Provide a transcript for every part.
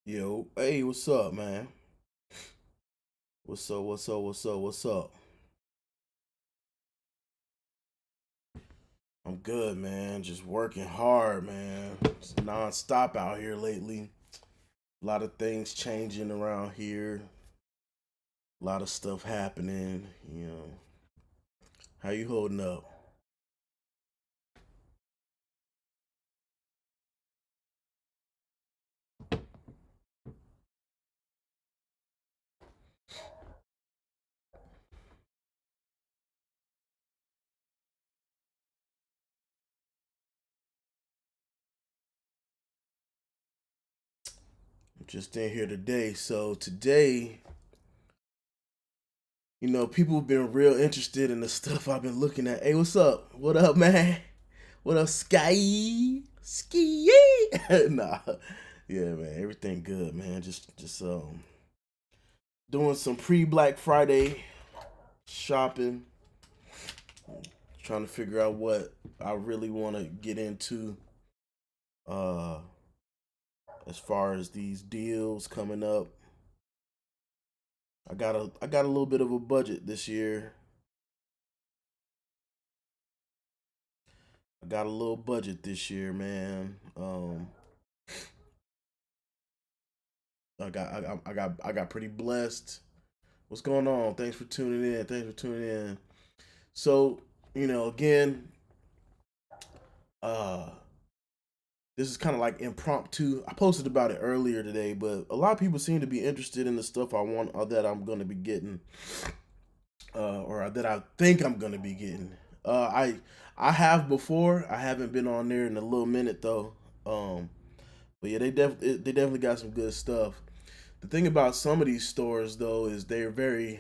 Yo, hey, what's up, man? What's up, what's up, what's up, what's up? I'm good, man. Just working hard, man. It's non-stop out here lately. A lot of things changing around here. A lot of stuff happening. How you holding up? I'm just in here today. So today, people have been real interested in the stuff I've been looking at. Hey, what's up? What up, man? What up, Sky? Ski? Nah. Yeah, man. Everything good, man. Just doing some pre-Black Friday shopping, trying to figure out what I really want to get into uh as far as these deals coming up. I got a little bit of a budget this year. I got a little budget this year, man. I got pretty blessed. What's going on? Thanks for tuning in. Thanks for tuning in. So, again, uh this is kind of like impromptu. I posted about it earlier today, but a lot of people seem to be interested in the stuff I want or that I'm going to be getting, or that I think I'm going to be getting. I have before. I haven't been on there in a little minute though. But yeah, they definitely got some good stuff. The thing about some of these stores though is they're very.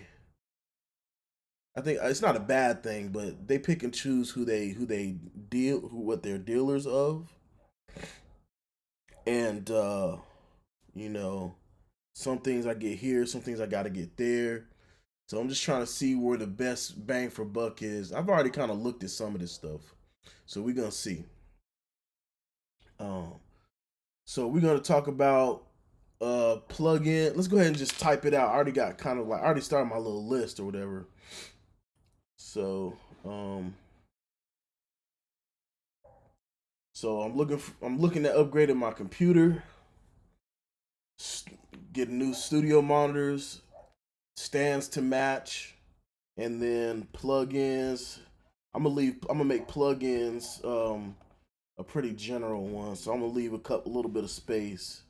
I think it's not a bad thing, but they pick and choose who they deal who what they're dealers of, and you know some things I get here, some things I got to get there. So I'm just trying to see where the best bang for buck is. I've already kind of looked at some of this stuff, so we're gonna see. Um, so we're gonna talk about plug-in. Let's go ahead and just type it out. I already got kind of like I already started my little list or whatever. So so I'm looking at upgrading my computer, getting new studio monitors, stands to match, and then plugins. I'm gonna make plugins a pretty general one, so I'm gonna leave a little bit of space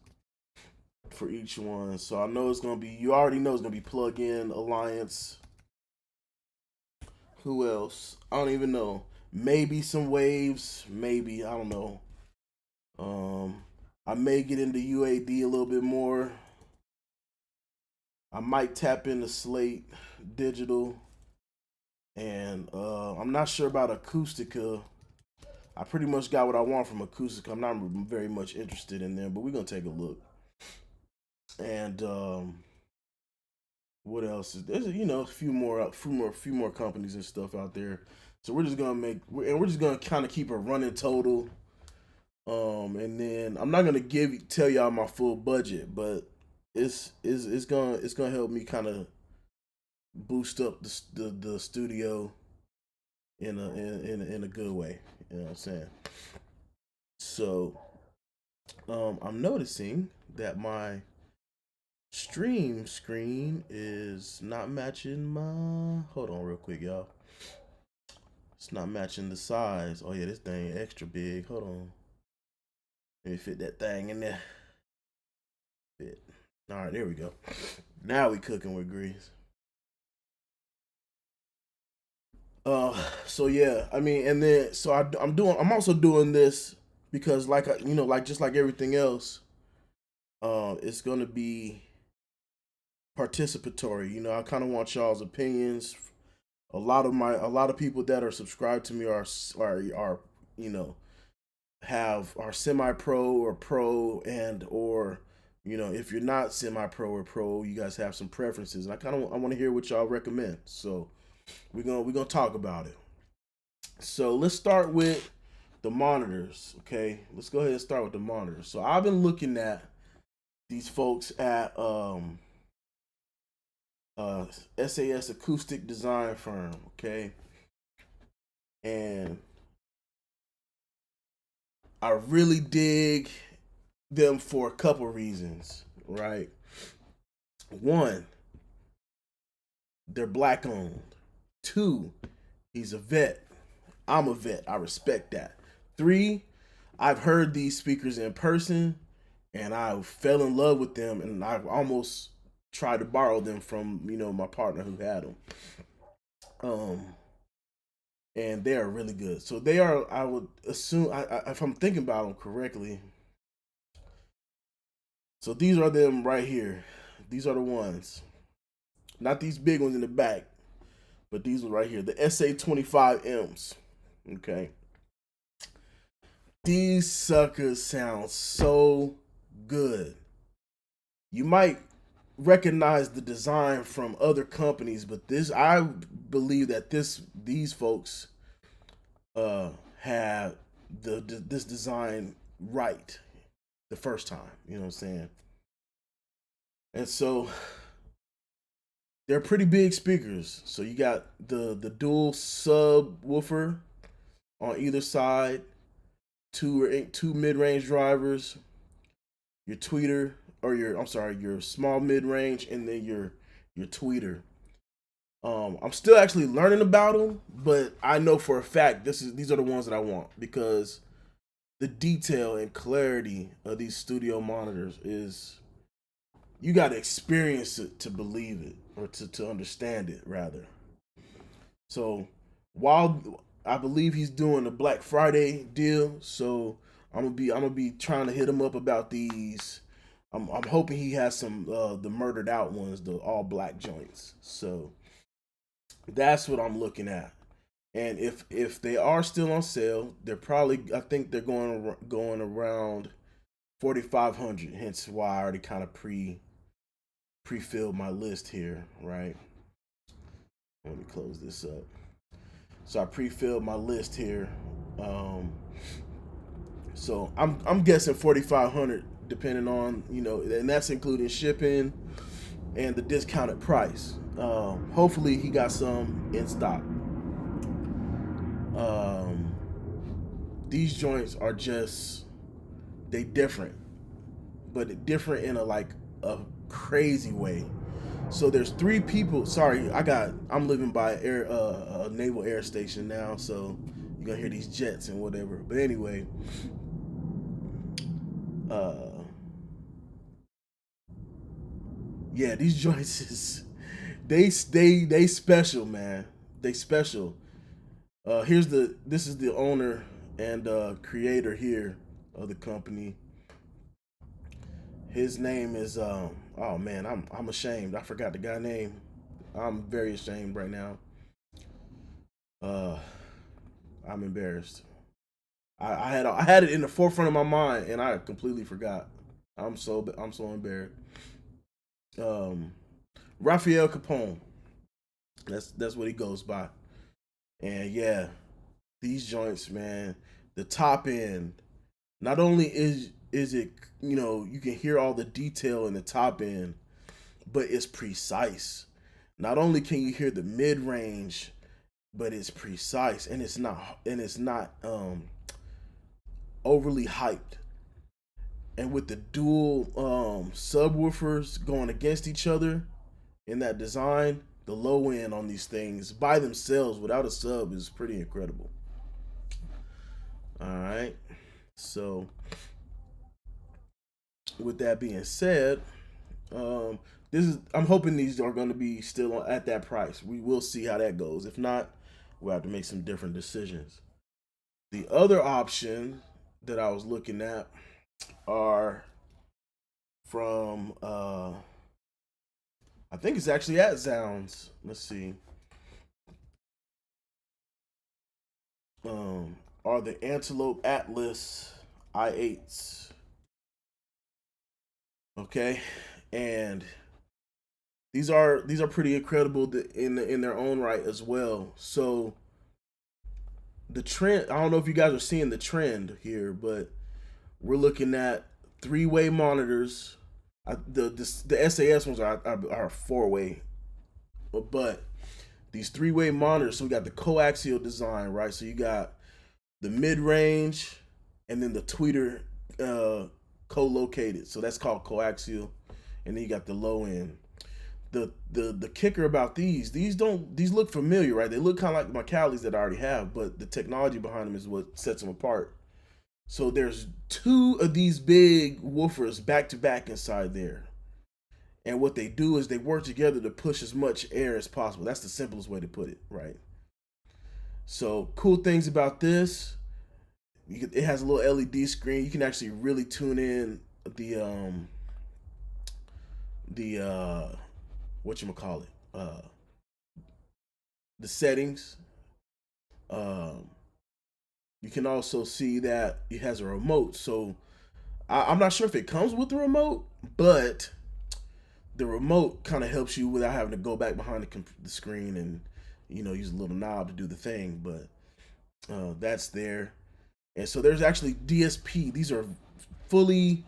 for each one. So I know it's gonna be you already know it's gonna be plugin alliance. Who else? I don't even know. Maybe some waves. Maybe I don't know. I may get into UAD a little bit more. I might tap into Slate Digital, and I'm not sure about Acoustica. I pretty much got what I want from Acoustica. I'm not very much interested in them, but we're gonna take a look. And what else is there's a few more companies and stuff out there. So we're just gonna kind of keep a running total. And then I'm not gonna tell y'all my full budget, but it's gonna help me kind of boost up the studio in a good way. You know what I'm saying? So I'm noticing that my stream screen is not matching my. Hold on, real quick, y'all. It's not matching the size. Oh yeah, this thing extra big. Hold on. Let me fit that thing in there. Fit. All right, there we go. Now we cooking with grease. So yeah, I mean, and then so I'm also doing this because like just like everything else, it's gonna be participatory. I kind of want y'all's opinions. A lot of people that are subscribed to me are you know are semi-pro or pro, and or if you're not semi-pro or pro, you guys have some preferences, and I want to hear what y'all recommend. So we're gonna talk about it. So let's start with the monitors. Okay, let's go ahead and start with the monitors. So I've been looking at these folks at SAS Acoustic Design Firm, okay? And I really dig them for a couple reasons, right? One, they're black owned. Two, he's a vet. I'm a vet. I respect that. Three, I've heard these speakers in person and I fell in love with them and I almost tried to borrow them from, my partner who had them. And they are really good. So they are, I would assume, if I'm thinking about them correctly, so these are them right here. These are the ones. Not these big ones in the back, but these ones right here. The SA25Ms. Okay. These suckers sound so good. You might recognize the design from other companies, but I believe that these folks had this design right the first time. You know what I'm saying? And so they're pretty big speakers. So you got the dual subwoofer on either side, two mid range drivers, your tweeter or your small mid range, and then your tweeter. I'm still actually learning about them, but I know for a fact these are the ones that I want because the detail and clarity of these studio monitors is you got to experience it to believe it or to understand it rather. So while I believe he's doing a Black Friday deal, so I'm gonna be trying to hit him up about these. I'm hoping he has some the murdered out ones, the all black joints. So that's what I'm looking at. And if they are still on sale, they're probably I think they're going around 4,500. Hence why I already kind of pre-filled my list here, right? Let me close this up. So I pre-filled my list here. So I'm guessing 4,500, depending on and that's including shipping and the discounted price. Hopefully he got some in stock. These joints are just they different, but different in a crazy way. So there's three people. Sorry, I'm living by a naval air station now, so you're gonna hear these jets and whatever. But anyway, yeah, these joints is they special, man. They special. This is the owner and creator here of the company. His name is oh man, I'm ashamed. I forgot the guy name. I'm very ashamed right now. Uh, I'm embarrassed. I had it in the forefront of my mind and I completely forgot. I'm so embarrassed. Um, Raphael Capone. That's what he goes by. And yeah, these joints, man, the top end. Not only is it you can hear all the detail in the top end, but it's precise. Not only can you hear the mid range, but it's precise and it's not overly hyped. And with the dual subwoofers going against each other in that design, the low end on these things by themselves without a sub is pretty incredible. All right. So, with that being said, I'm hoping these are going to be still at that price. We will see how that goes. If not, we'll have to make some different decisions. The other option that I was looking at are from I think it's actually at Zounds. Let's see. Are the Antelope Atlas i8s. Okay, and these are pretty incredible in their own right as well. So the trend, I don't know if you guys are seeing the trend here, but we're looking at three-way monitors The SAS ones are 4-way, but these 3-way monitors. So we got the coaxial design, right? So you got the mid range, and then the tweeter co-located. So that's called coaxial, and then you got the low end. The kicker about these look familiar, right? They look kind of like my Calis that I already have, but the technology behind them is what sets them apart. So there's 2 of these big woofers back to back inside there. And what they do is they work together to push as much air as possible. That's the simplest way to put it, right? So cool things about this, it has a little LED screen. You can actually really tune in the what you call it, the settings. Um, you can also see that it has a remote. So I'm not sure if it comes with the remote, but the remote kind of helps you without having to go back behind the screen and use a little knob to do the thing. But that's there, and so there's actually DSP. These are fully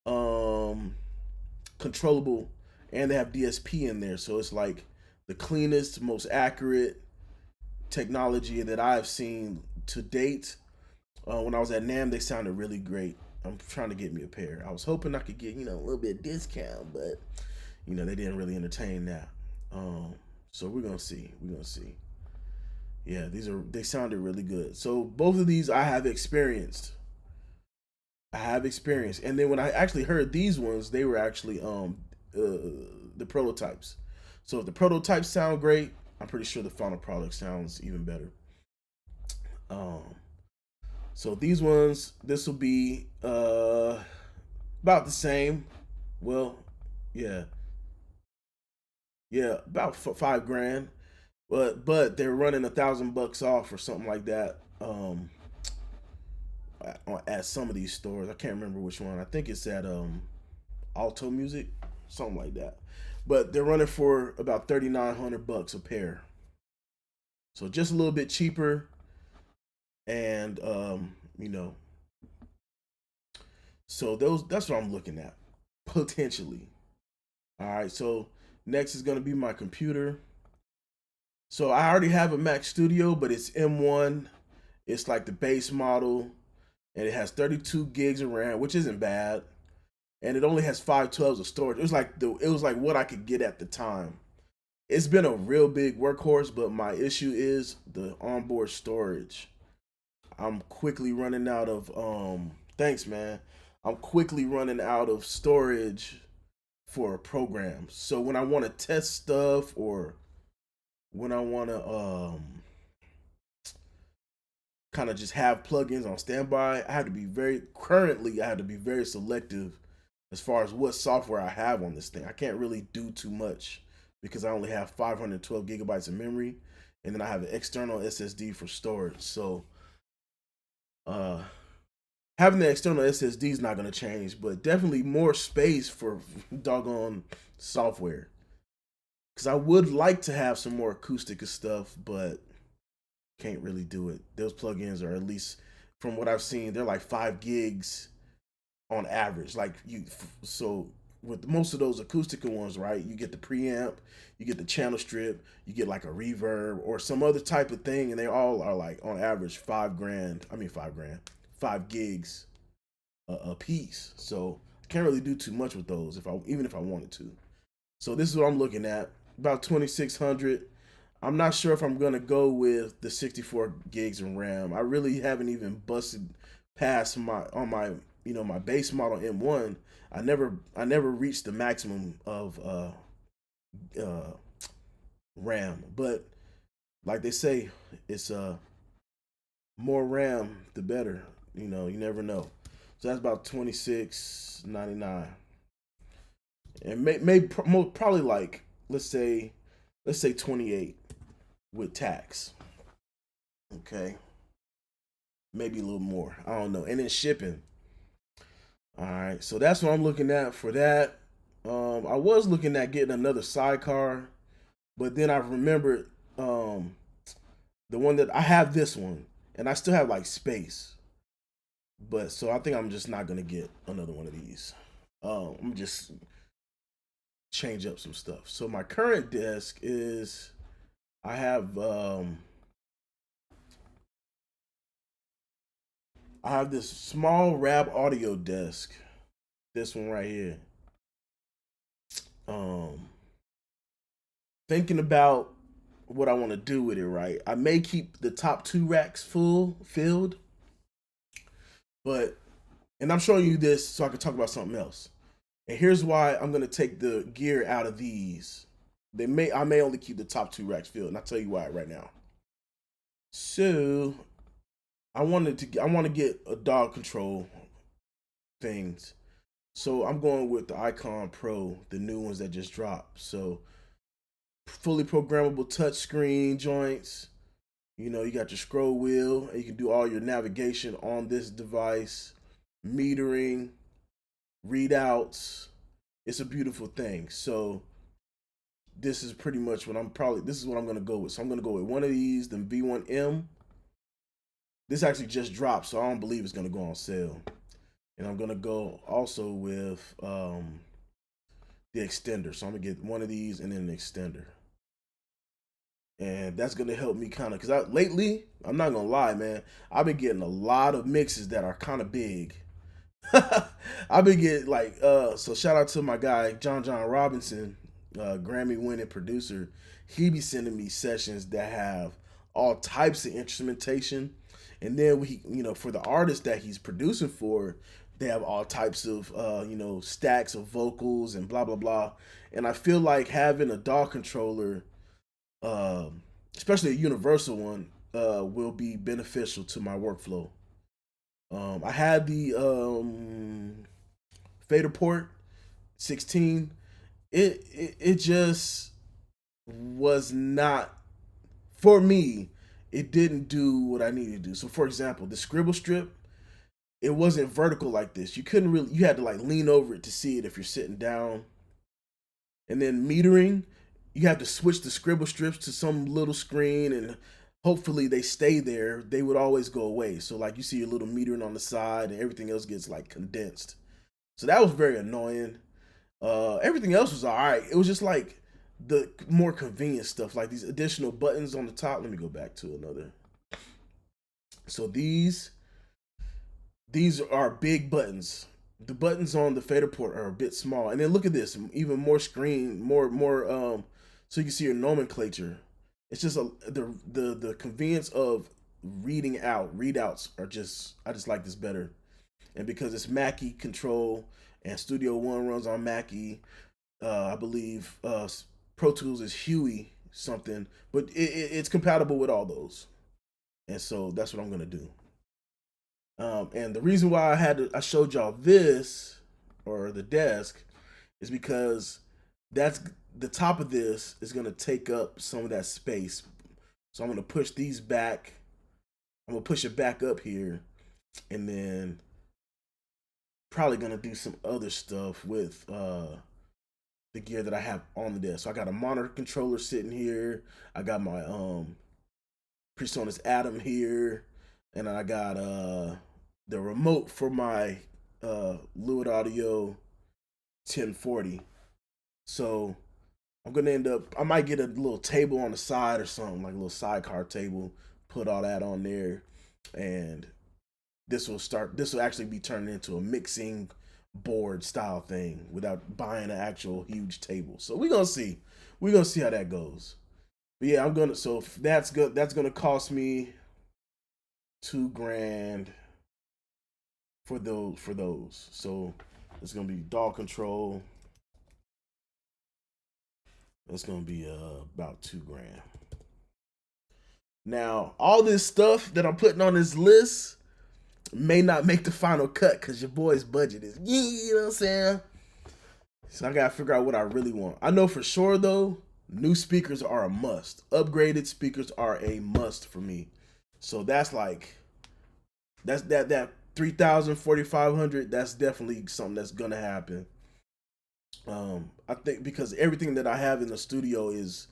um, controllable, and they have DSP in there. So it's like the cleanest, most accurate technology that I've seen to date. When I was at NAM, they sounded really great. I'm trying to get me a pair. I was hoping I could get a little bit of discount, but they didn't really entertain that. So we're gonna see. We're gonna see. Yeah, they sounded really good. So both of these I have experienced. And then when I actually heard these ones, they were actually the prototypes. So if the prototypes sound great, I'm pretty sure the final product sounds even better. Um, so these ones, this will be about the same. Well, yeah, yeah, about 5 grand. But they're running $1,000 off or something like that. At some of these stores, I can't remember which one. I think it's at Alto Music, something like that. But they're running for about $3,900 a pair, so just a little bit cheaper. And so that's what I'm looking at potentially. All right, so next is gonna be my computer. So I already have a Mac Studio, but it's M1. It's like the base model, and it has 32 gigs of RAM, which isn't bad. And it only has 512s of storage. It was like what I could get at the time. It's been a real big workhorse, but my issue is the onboard storage. I'm quickly running out of thanks man. I'm quickly running out of storage for programs. So when I want to test stuff, or when I want to kind of just have plugins on standby, I have to be very selective as far as what software I have on this thing. I can't really do too much because I only have 512 gigabytes of memory, and then I have an external SSD for storage. So uh having the external SSD is not going to change, but definitely more space for doggone software. Because I would like to have some more acoustic stuff, but can't really do it. Those plugins are, at least from what I've seen, they're like 5 gigs on average. So with most of those acoustical ones, right? You get the preamp, you get the channel strip, you get like a reverb or some other type of thing, and they all are like on average 5 grand. I mean 5 grand, 5 gigs a piece. So I can't really do too much with those even if I wanted to. So this is what I'm looking at, about 2,600. I'm not sure if I'm gonna go with the 64 gigs of RAM. I really haven't even busted past my base model M1. I never reached the maximum of uh, RAM. But like they say, it's more RAM the better. You never know. So that's about 26.99, and probably like let's say 28 with tax. Okay, maybe a little more. I don't know, and then shipping. All right, so that's what I'm looking at for that. I was looking at getting another sidecar, but then I remembered the one that I have, this one, and I still have like space. But so I think I'm just not gonna get another one of these. I'm just change up some stuff. So my current desk is I have I have this small Rab audio desk. This one right here. Um, Thinking about what I want to do with it. Right, I may keep the top two racks filled, but and I'm showing you this so I can talk about something else. And here's why I'm gonna take the gear out of these. I may only keep the top two racks filled, and I'll tell you why right now. So I want to get a dog control things. So I'm going with the Icon Pro, the new ones that just dropped. So fully programmable touchscreen joints. You know, you got your scroll wheel, and you can do all your navigation on this device, metering, readouts. It's a beautiful thing. So this is pretty much this is what I'm gonna go with. So I'm gonna go with one of these, the V1M. This actually just dropped, so I don't believe it's gonna go on sale. And I'm gonna go also with the extender. So I'm gonna get one of these and then an extender. And that's gonna help me kind of because lately, I'm not gonna lie, man, I've been getting a lot of mixes that are kind of big. I've been getting like so shout out to my guy John Robinson, Grammy winning producer. He be sending me sessions that have all types of instrumentation, and then for the artists that he's producing for, they have all types of stacks of vocals and blah blah blah. And I feel like having a DAW controller, especially a universal one, will be beneficial to my workflow. I had the Fader Port 16. It just was not for me. It didn't do what I needed to do. So, for example, the scribble strip, it wasn't vertical like this. You couldn't really. You had to like lean over it to see it if you're sitting down. And then metering, you have to switch the scribble strips to some little screen, and hopefully they stay there. They would always go away. So like you see your little metering on the side, and everything else gets like condensed. So that was very annoying. Everything else was all right. It was just like the more convenient stuff, like these additional buttons on the top. Let me go back to another. So these are big buttons. The buttons on the fader port are a bit small, and then look at this, even more screen, more so you can see your nomenclature. It's just the convenience of readouts are just, I just like this better, and because it's Mackie control and Studio One runs on Mackie, I believe Pro Tools is Huey something, but it's compatible with all those, and so that's what I'm gonna do. And the reason why I showed y'all this or the desk is because that's the top of this is gonna take up some of that space. So I'm gonna push these back. I'm gonna push it back up here, and then probably gonna do some other stuff with the gear that I have on the desk. So I got a monitor controller sitting here. I got my Presounus ATOM here, and I got the remote for my Lewitt Audio 1040. So I'm gonna end up. I might get a little table on the side or something, like a little sidecar table. Put all that on there, and This will actually be turned into a mixing board style thing without buying an actual huge table. So we're gonna see. We're gonna see how that goes. But yeah, I'm gonna. So that's good. That's gonna cost me $2,000 for those. So it's gonna be dog control. It's gonna be about $2,000. Now, all this stuff that I'm putting on this list may not make the final cut because your boy's budget is, you know what I'm saying? So I gotta figure out what I really want. I know for sure though, new speakers are a must. Upgraded speakers are a must for me. So that's like, that 3,000, 4,500. That's definitely something that's gonna happen. I think because everything that I have in the studio is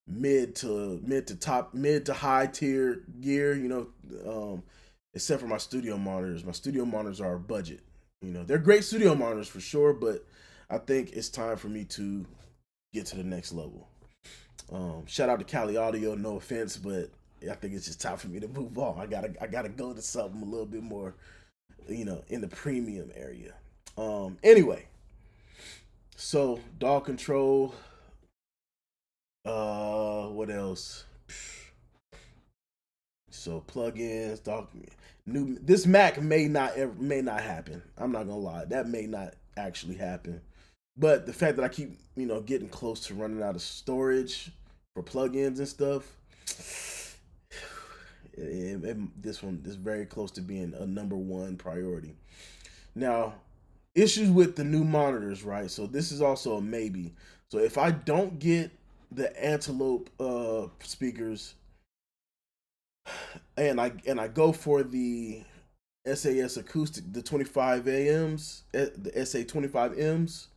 mid to high tier gear, except for my studio monitors. My studio monitors are budget, You know, they're great studio monitors for sure, but I think it's time for me to get to the next level. Shout out to Cali Audio, no offense, but I think it's just time for me to move on. I gotta go to something a little bit more, you know, in the premium area. Anyway, so dog control. What else? So plugins, dog. New this Mac may not happen. I'm not gonna lie, that may not actually happen. But the fact that I keep getting close to running out of storage for plugins and stuff, this one is very close to being a number one priority. Now, issues with the new monitors, right? So this is also a maybe. So if I don't get the Antelope speakers, and I go for the SAS acoustic, the 25 AMs, the SA 25 Ms,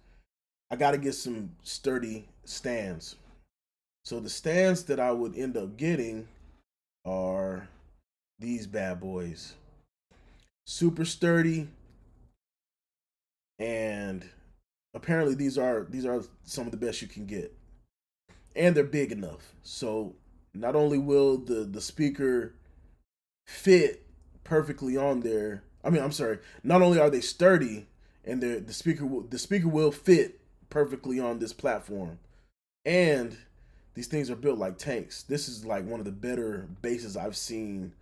I got to get some sturdy stands. So the stands that I would end up getting are these bad boys. Super sturdy, and apparently these are some of the best you can get. And they're big enough. So not only will the speaker fit perfectly on there. I mean, I'm sorry. Not only are they sturdy, and the speaker will fit perfectly on this platform, and these things are built like tanks. This is like one of the better bases I've seen.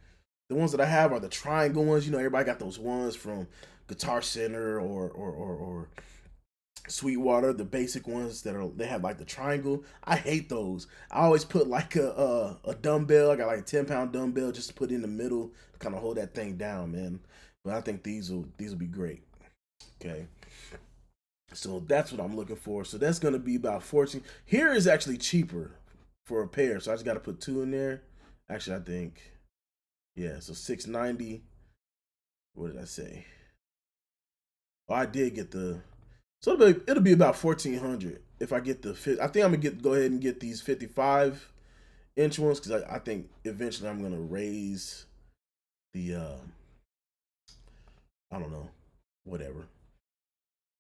The ones that I have are the triangle ones. You know, everybody got those ones from Guitar Center or Sweetwater, the basic ones they have like the triangle. I hate those. I always put like a dumbbell. I got like a 10-pound dumbbell just to put in the middle to kind of hold that thing down, man. But I think these will be great. Okay. So that's what I'm looking for. So that's gonna be about 14. Here is actually cheaper for a pair. So I just gotta put two in there. Actually, I think, yeah, so 690. What did I say? Oh, I did get the, so it'll be about 1400 if I get the fit. I think I'm gonna go ahead and get these 55-inch ones, because I think eventually I'm gonna raise the I don't know, whatever.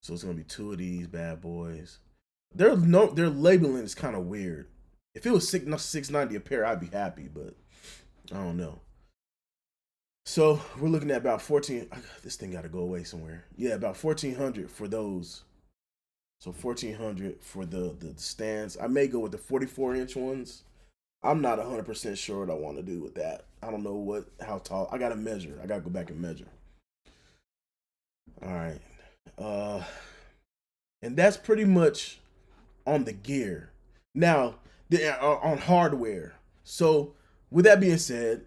So it's gonna be two of these bad boys. Their labeling is kind of weird. If it was 690 a pair, I'd be happy, but I don't know. So we're looking at about 14. This thing got to go away somewhere. Yeah, about 1400 for those. So 1400 for the stands. I may go with the 44-inch ones. I'm not 100% sure what I want to do with that. I don't know how tall. I gotta measure. I gotta go back and measure. All right. And that's pretty much on the gear. Now, on hardware. So with that being said,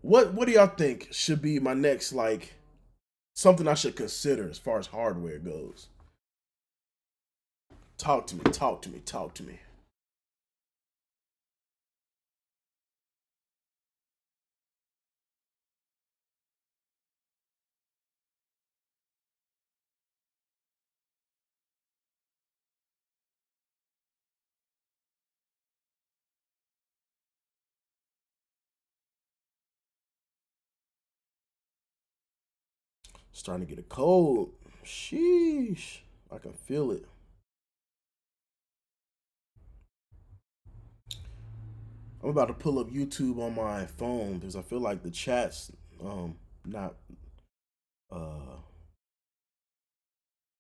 what do y'all think should be my next, like, something I should consider as far as hardware goes? Talk to me, talk to me, talk to me. Starting to get a cold. Sheesh. I can feel it. I'm about to pull up YouTube on my phone because I feel like the chat's not uh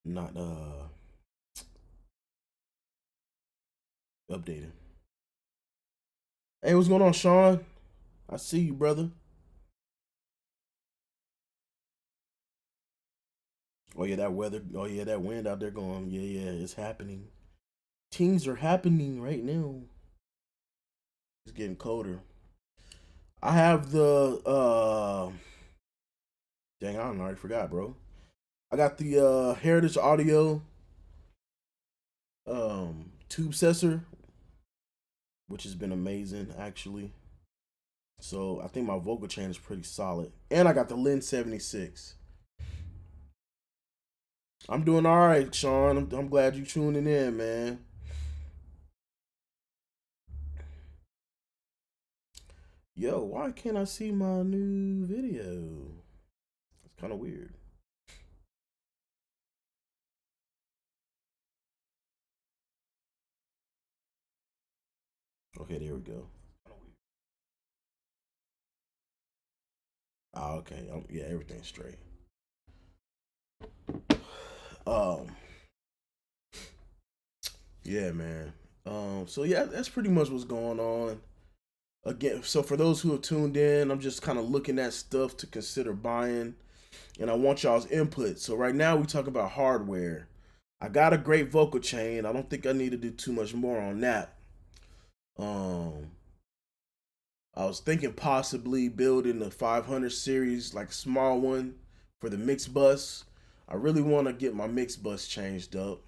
not updated. Hey, what's going on, Sean? I see you, brother. Oh yeah, that weather. Oh yeah, that wind out there going. Yeah, yeah, it's happening. Things are happening right now. It's getting colder. I have the dang, I already forgot, bro. I got the Heritage Audio tube sensor, which has been amazing actually. So I think my vocal chain is pretty solid. And I got the Lin 76. I'm doing all right, Sean. I'm glad you tuning in, man. Yo, why can't I see my new video? It's kind of weird. Okay, there we go. Oh, okay. Yeah, everything's straight. Um, yeah, man. So yeah, that's pretty much what's going on. Again, so for those who have tuned in, I'm just kind of looking at stuff to consider buying, and I want y'all's input. So right now we talk about hardware. I got a great vocal chain. I don't think I need to do too much more on that. Um, I was thinking possibly building the 500 series, like a small one for the mix bus. I really want to get my mix bus changed up,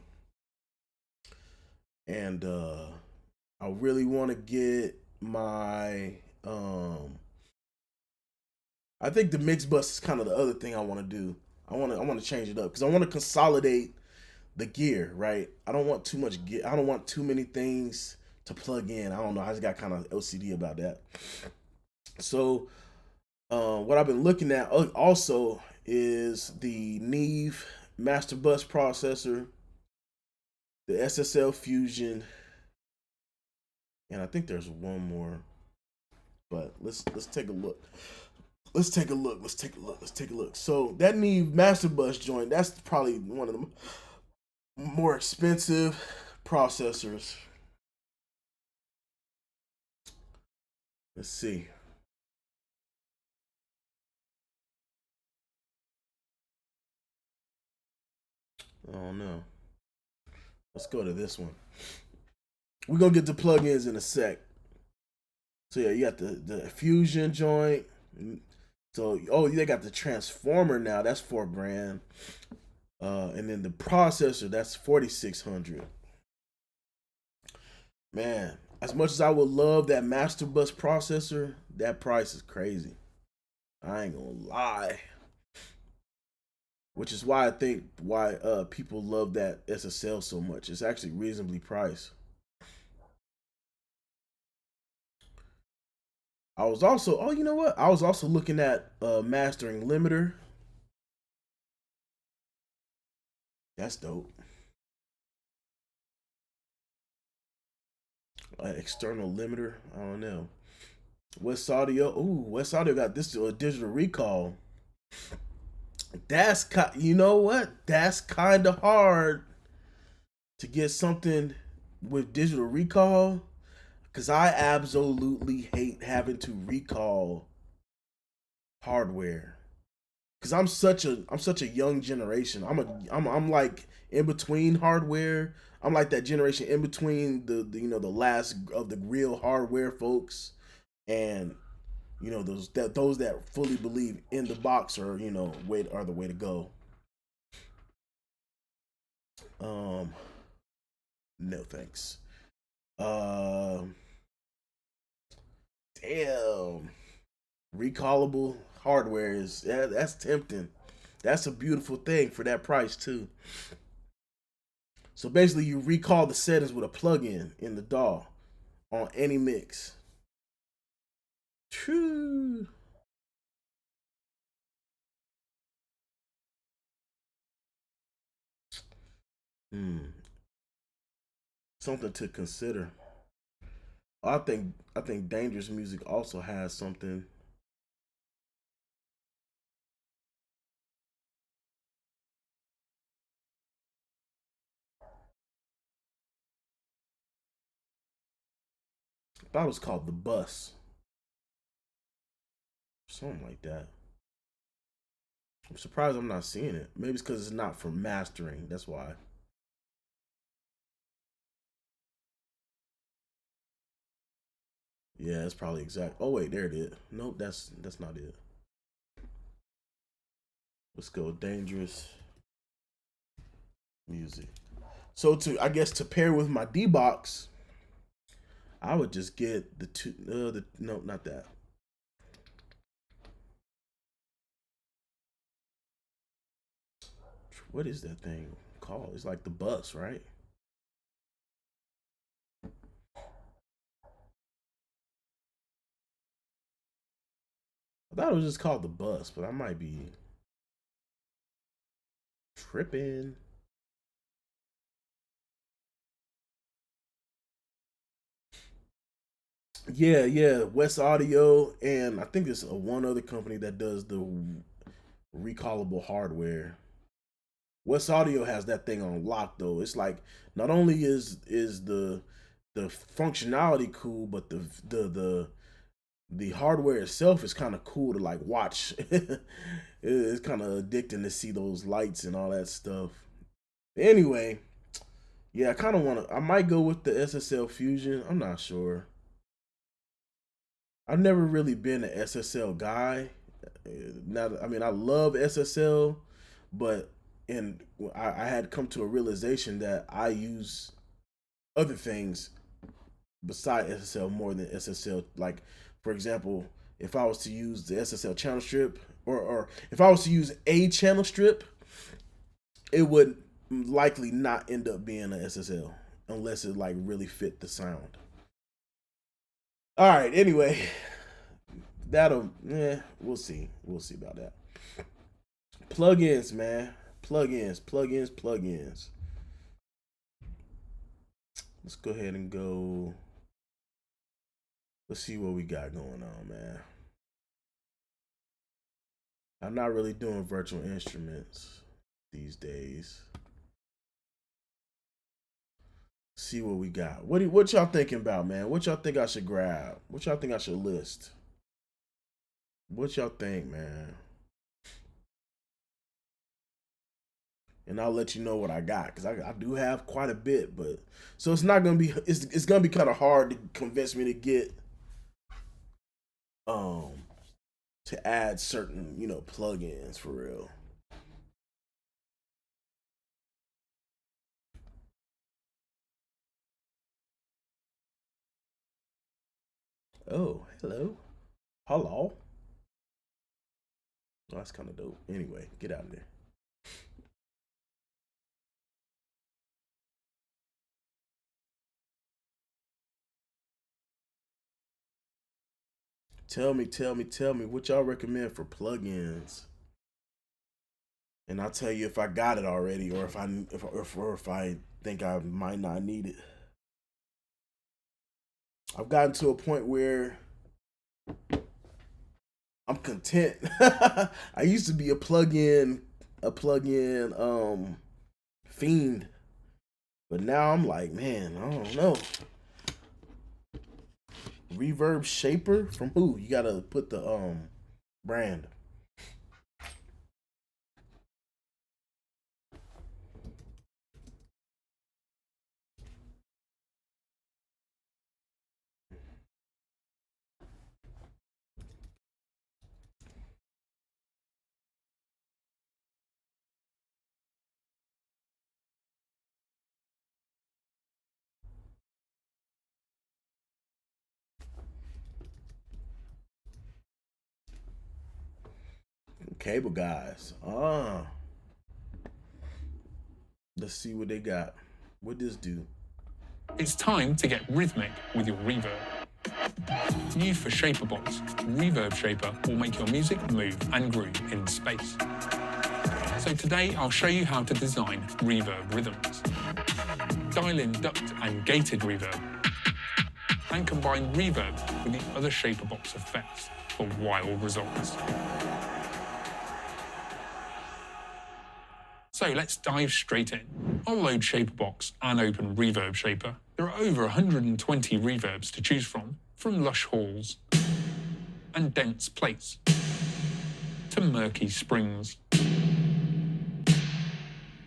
and I really want to get my I think the mix bus is kind of the other thing I want to do. I want to change it up because I want to consolidate the gear, right? I don't want too much gear. I don't want too many things to plug in. I don't know. I just got kind of OCD about that. So, what I've been looking at also is the Neve Master Bus processor, the SSL Fusion, and I think there's one more. But let's take a look. Let's take a look. Let's take a look. Let's take a look. So that Neve Master Bus joint, that's probably one of the more expensive processors. Let's see. Oh no. Let's go to this one. We're gonna get the plugins in a sec. So yeah, you got the fusion joint. So they got the transformer now. That's $4,000. And then the processor, that's 4,600. Man, as much as I would love that master bus processor, that price is crazy. I ain't gonna lie. Which is why I think why people love that SSL so much. It's actually reasonably priced. I was also you know what? I was also looking at mastering limiter. That's dope. External limiter. I don't know. West Audio. Ooh, West Audio got this digital recall. You know what? That's kind of hard to get something with digital recall because I absolutely hate having to recall hardware because I'm such a young generation. I'm like in between hardware. I'm like that generation in between the last of the real hardware folks and those that fully believe in the box are the way to go. Um, no thanks. Um, damn, recallable hardware is that's tempting. That's a beautiful thing for that price too. So basically, you recall the settings with a plug-in in the DAW on any mix. True. Hmm. Something to consider. I think dangerous music also has something. I thought it was called the bus, something like that. I'm surprised I'm not seeing it. Maybe it's because it's not for mastering. That's why. Yeah, it's probably exact. Oh wait, there it is. Nope, that's not it. Let's go dangerous music. So I guess to pair with my D box, I would just get the two. No, not that. What is that thing called? It's like the bus, right? I thought it was just called the bus, but I might be tripping. Yeah, West Audio, and I think there's one other company that does the recallable hardware. West Audio has that thing on lock though. It's like not only is the functionality cool, but the hardware itself is kind of cool to like watch. It's kind of addicting to see those lights and all that stuff. Anyway, yeah, I kind of want to. I might go with the SSL Fusion. I'm not sure. I've never really been an SSL guy. Now, I mean, I love SSL, but I had come to a realization that I use other things beside SSL more than SSL. Like, for example, if I was to use the SSL channel strip, or if I was to use a channel strip, it would likely not end up being an SSL unless it like really fit the sound. All right. Anyway, we'll see. We'll see about that. Plugins, man. Plugins. Let's go ahead and go. Let's see what we got going on, man. I'm not really doing virtual instruments these days. See what we got. What y'all thinking about, man? What y'all think I should grab? What y'all think I should list? What y'all think, man? And I'll let you know what I got because I do have quite a bit, but so it's not gonna be it's gonna be kind of hard to convince me to get um to add certain plugins for real. Oh, hello. Oh, that's kind of dope. Anyway, get out of there. Tell me what y'all recommend for plugins, and I'll tell you if I got it already or if I think I might not need it. I've gotten to a point where I'm content. I used to be a plugin fiend, but now I'm like, man, I don't know. Reverb Shaper from who? You gotta put the brand. Cable guys. Let's see what they got. What this do? It's time to get rhythmic with your reverb. New for Shaperbox, Reverb Shaper will make your music move and groove in space. So today I'll show you how to design reverb rhythms. Dial in duct and gated reverb, and combine reverb with the other Shaperbox effects for wild results. So let's dive straight in. I'll load Shaperbox and open Reverb Shaper. There are over 120 reverbs to choose from lush halls and dense plates to murky springs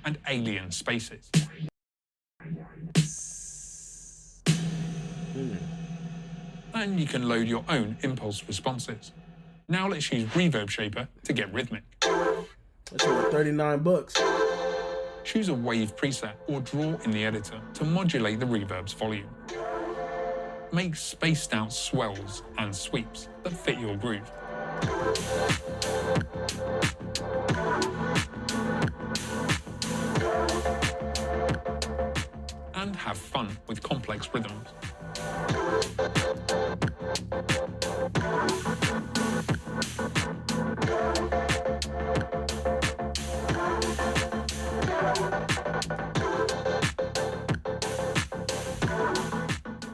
and alien spaces. And you can load your own impulse responses. Now let's use Reverb Shaper to get rhythmic. That's over $39. Choose a wave preset or draw in the editor to modulate the reverb's volume. Make spaced out swells and sweeps that fit your groove. And have fun with complex rhythms.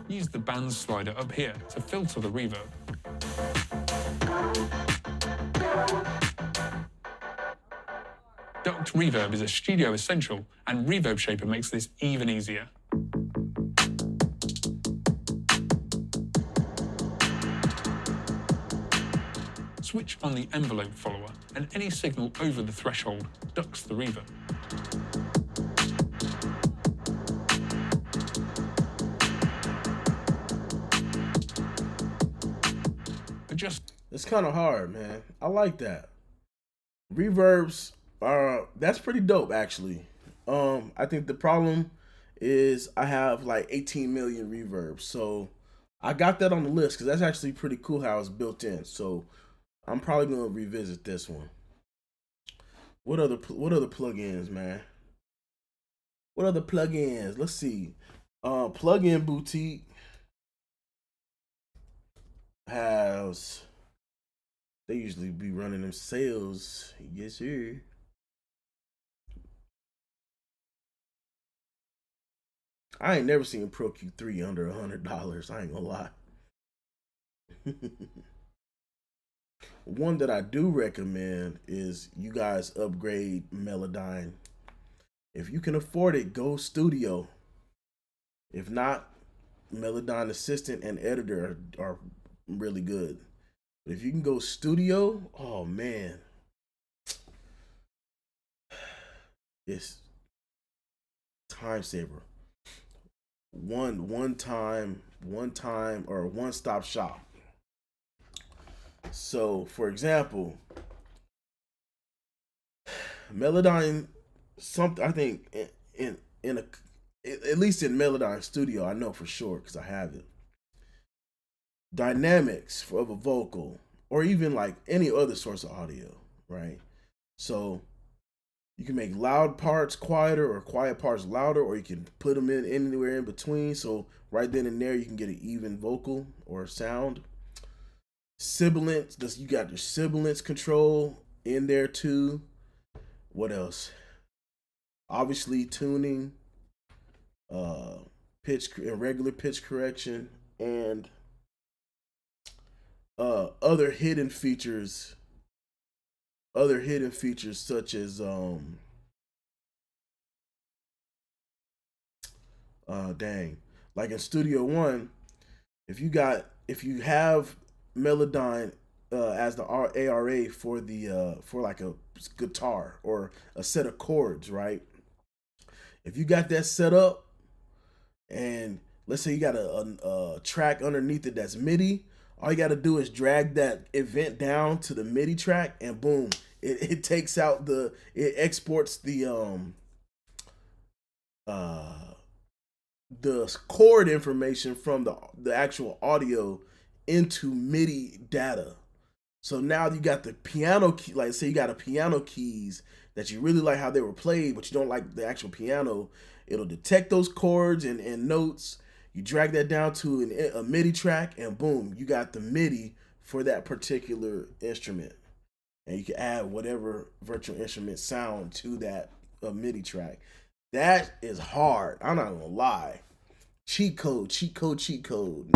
Use the band slider up here to filter the reverb. Duct reverb is a studio essential, and Reverb Shaper makes this even easier. Switch on the envelope follower, and any signal over the threshold ducts the reverb. It's kind of hard, man. I like that. Reverbs are, that's pretty dope actually. I think the problem is I have like 18 million reverbs, so I got that on the list because that's actually pretty cool how it's built in. So I'm probably gonna revisit this one. What other plugins, man? What other plugins? Let's see. Plugin Boutique has, they usually be running them sales. Yes, sir. I ain't never seen Pro Q3 under $100. I ain't gonna lie. One that I do recommend is you guys upgrade Melodyne. If you can afford it, go Studio. If not, Melodyne Assistant and Editor are really good. But if you can go Studio, oh man, it's time saver. One time or one stop shop. So, for example, Melodyne, something I think in a, at least in Melodyne Studio, I know for sure because I have it. Dynamics of a vocal, or even like any other source of audio, right? So you can make loud parts quieter or quiet parts louder, or you can put them in anywhere in between. So right then and there, you can get an even vocal or sound. Sibilance, you got your sibilance control in there too. What else? Obviously tuning, pitch and regular pitch correction, and other hidden features. Other hidden features such as like in Studio One, if you have Melodyne as the ARA for the for like a guitar or a set of chords, right? If you got that set up, and let's say you got a track underneath it that's MIDI, all you got to do is drag that event down to the MIDI track, and boom, it takes out it exports the chord information from the actual audio into MIDI data. So now you got the piano key, like say you got a piano keys that you really like how they were played, but you don't like the actual piano. It'll detect those chords and notes. You drag that down to a MIDI track, and boom, you got the MIDI for that particular instrument. And you can add whatever virtual instrument sound to that MIDI track. That is hard. I'm not gonna lie. Cheat code, cheat code, cheat code.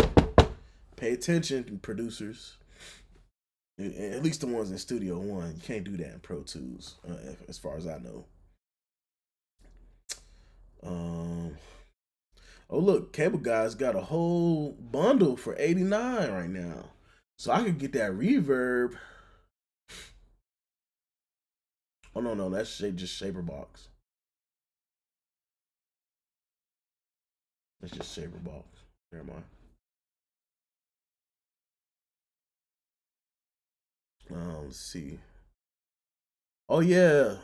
Pay attention, producers. At least the ones in Studio One. You can't do that in Pro Tools, as far as I know. Oh look, Cable Guy's got a whole bundle for $89 right now, so I could get that reverb. Oh no, that's just Shaper Box. That's just Shaper Box. Never mind. Let's see. Oh yeah,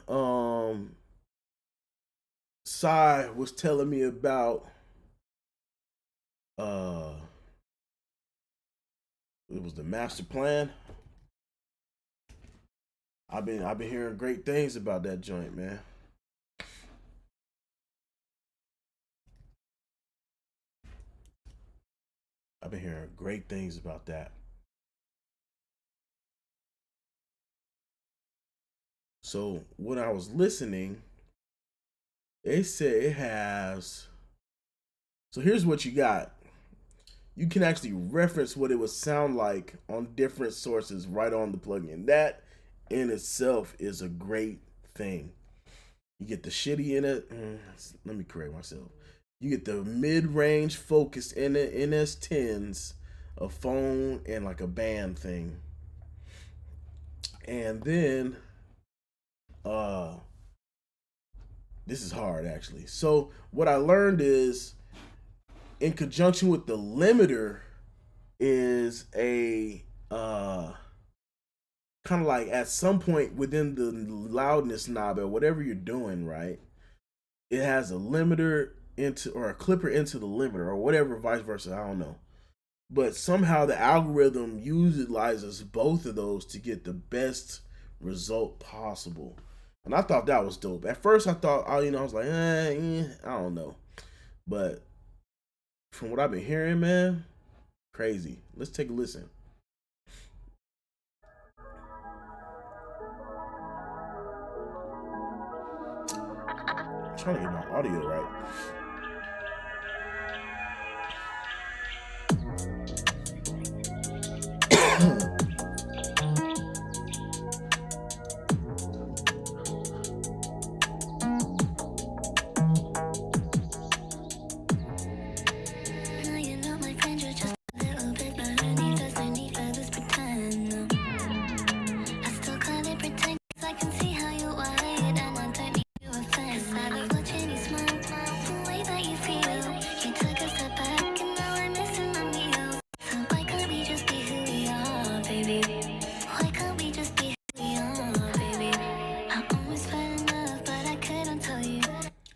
Sai was telling me about it was the master plan. I've been hearing great things about that joint, man. I've been hearing great things about that. So when I was listening, they said it has. So here's what you got. you can actually reference what it would sound like on different sources right on the plugin. That in itself is a great thing. You get the shitty in it. Let me correct myself. You get the mid-range focus in the NS10s, a phone, and like a band thing. And then this is hard actually. So what I learned is, in conjunction with the limiter, is a kind of like at some point within the loudness knob or whatever you're doing, right? It has a limiter into, or a clipper into the limiter, or whatever, vice versa. I don't know. But somehow the algorithm utilizes both of those to get the best result possible. And I thought that was dope. At first, I thought, I was like, I don't know. But from what I've been hearing, man, crazy. Let's take a listen. I'm trying to get my audio right.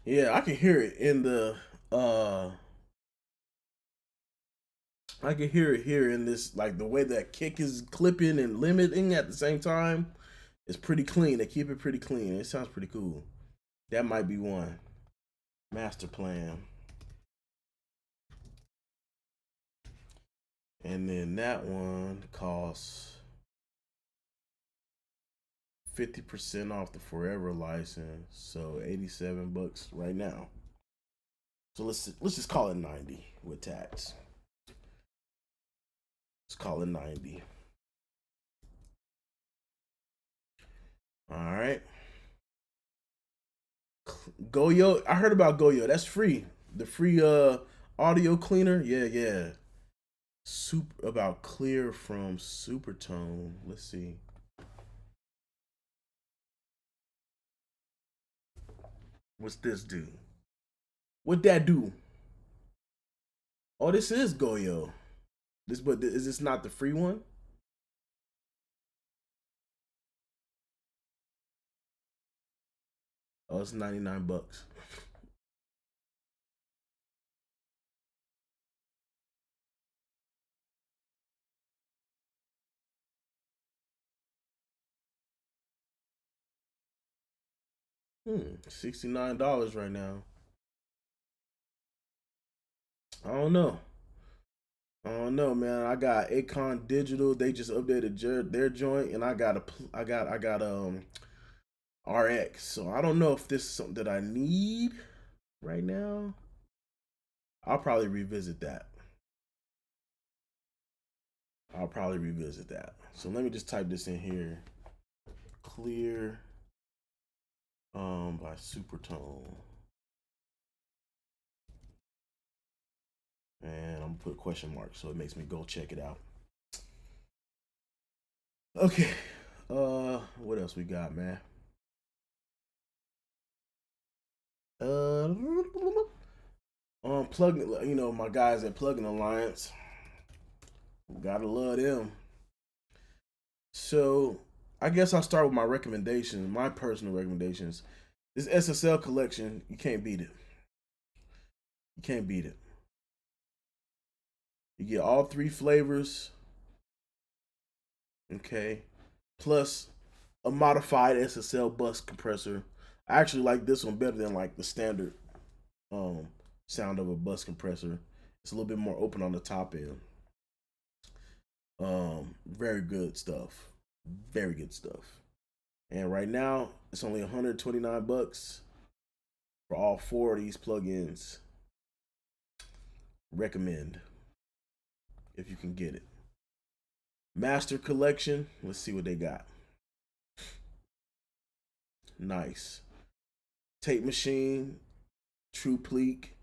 Yeah, I can hear it in the I can hear it here in this, like the way that kick is clipping and limiting at the same time. It's pretty clean. They keep it pretty clean. It sounds pretty cool. That might be one. Master plan. And then that one costs 50% off the forever license. So $87 right now. So let's just call it 90 with tax. Let's call it 90. All right. Goyo, I heard about Goyo. That's free. The free audio cleaner. Yeah. Super about clear from Supertone. Let's see. What's this do? What that do? Oh, this is Goyo. But is this not the free one? Oh, it's $99. $69 right now. I don't know. Man. I got Acon Digital. They just updated their joint, and I got RX. So I don't know if this is something that I need right now. I'll probably revisit that. So let me just type this in here. Clear by Supertone. And I'm gonna put a question mark so it makes me go check it out. Okay. What else we got, man? Plugin, my guys at Plugin Alliance. Gotta love them. So I guess I'll start with my recommendations, my personal recommendations. This SSL collection, you can't beat it. You get all 3 flavors. Okay. Plus a modified SSL bus compressor. I actually like this one better than like the standard sound of a bus compressor. It's a little bit more open on the top end. Very good stuff. And right now it's only $129 for all 4 of these plugins. Recommend. if you can get it. Master Collection. Let's see what they got. Nice. Tape machine. True Pleek.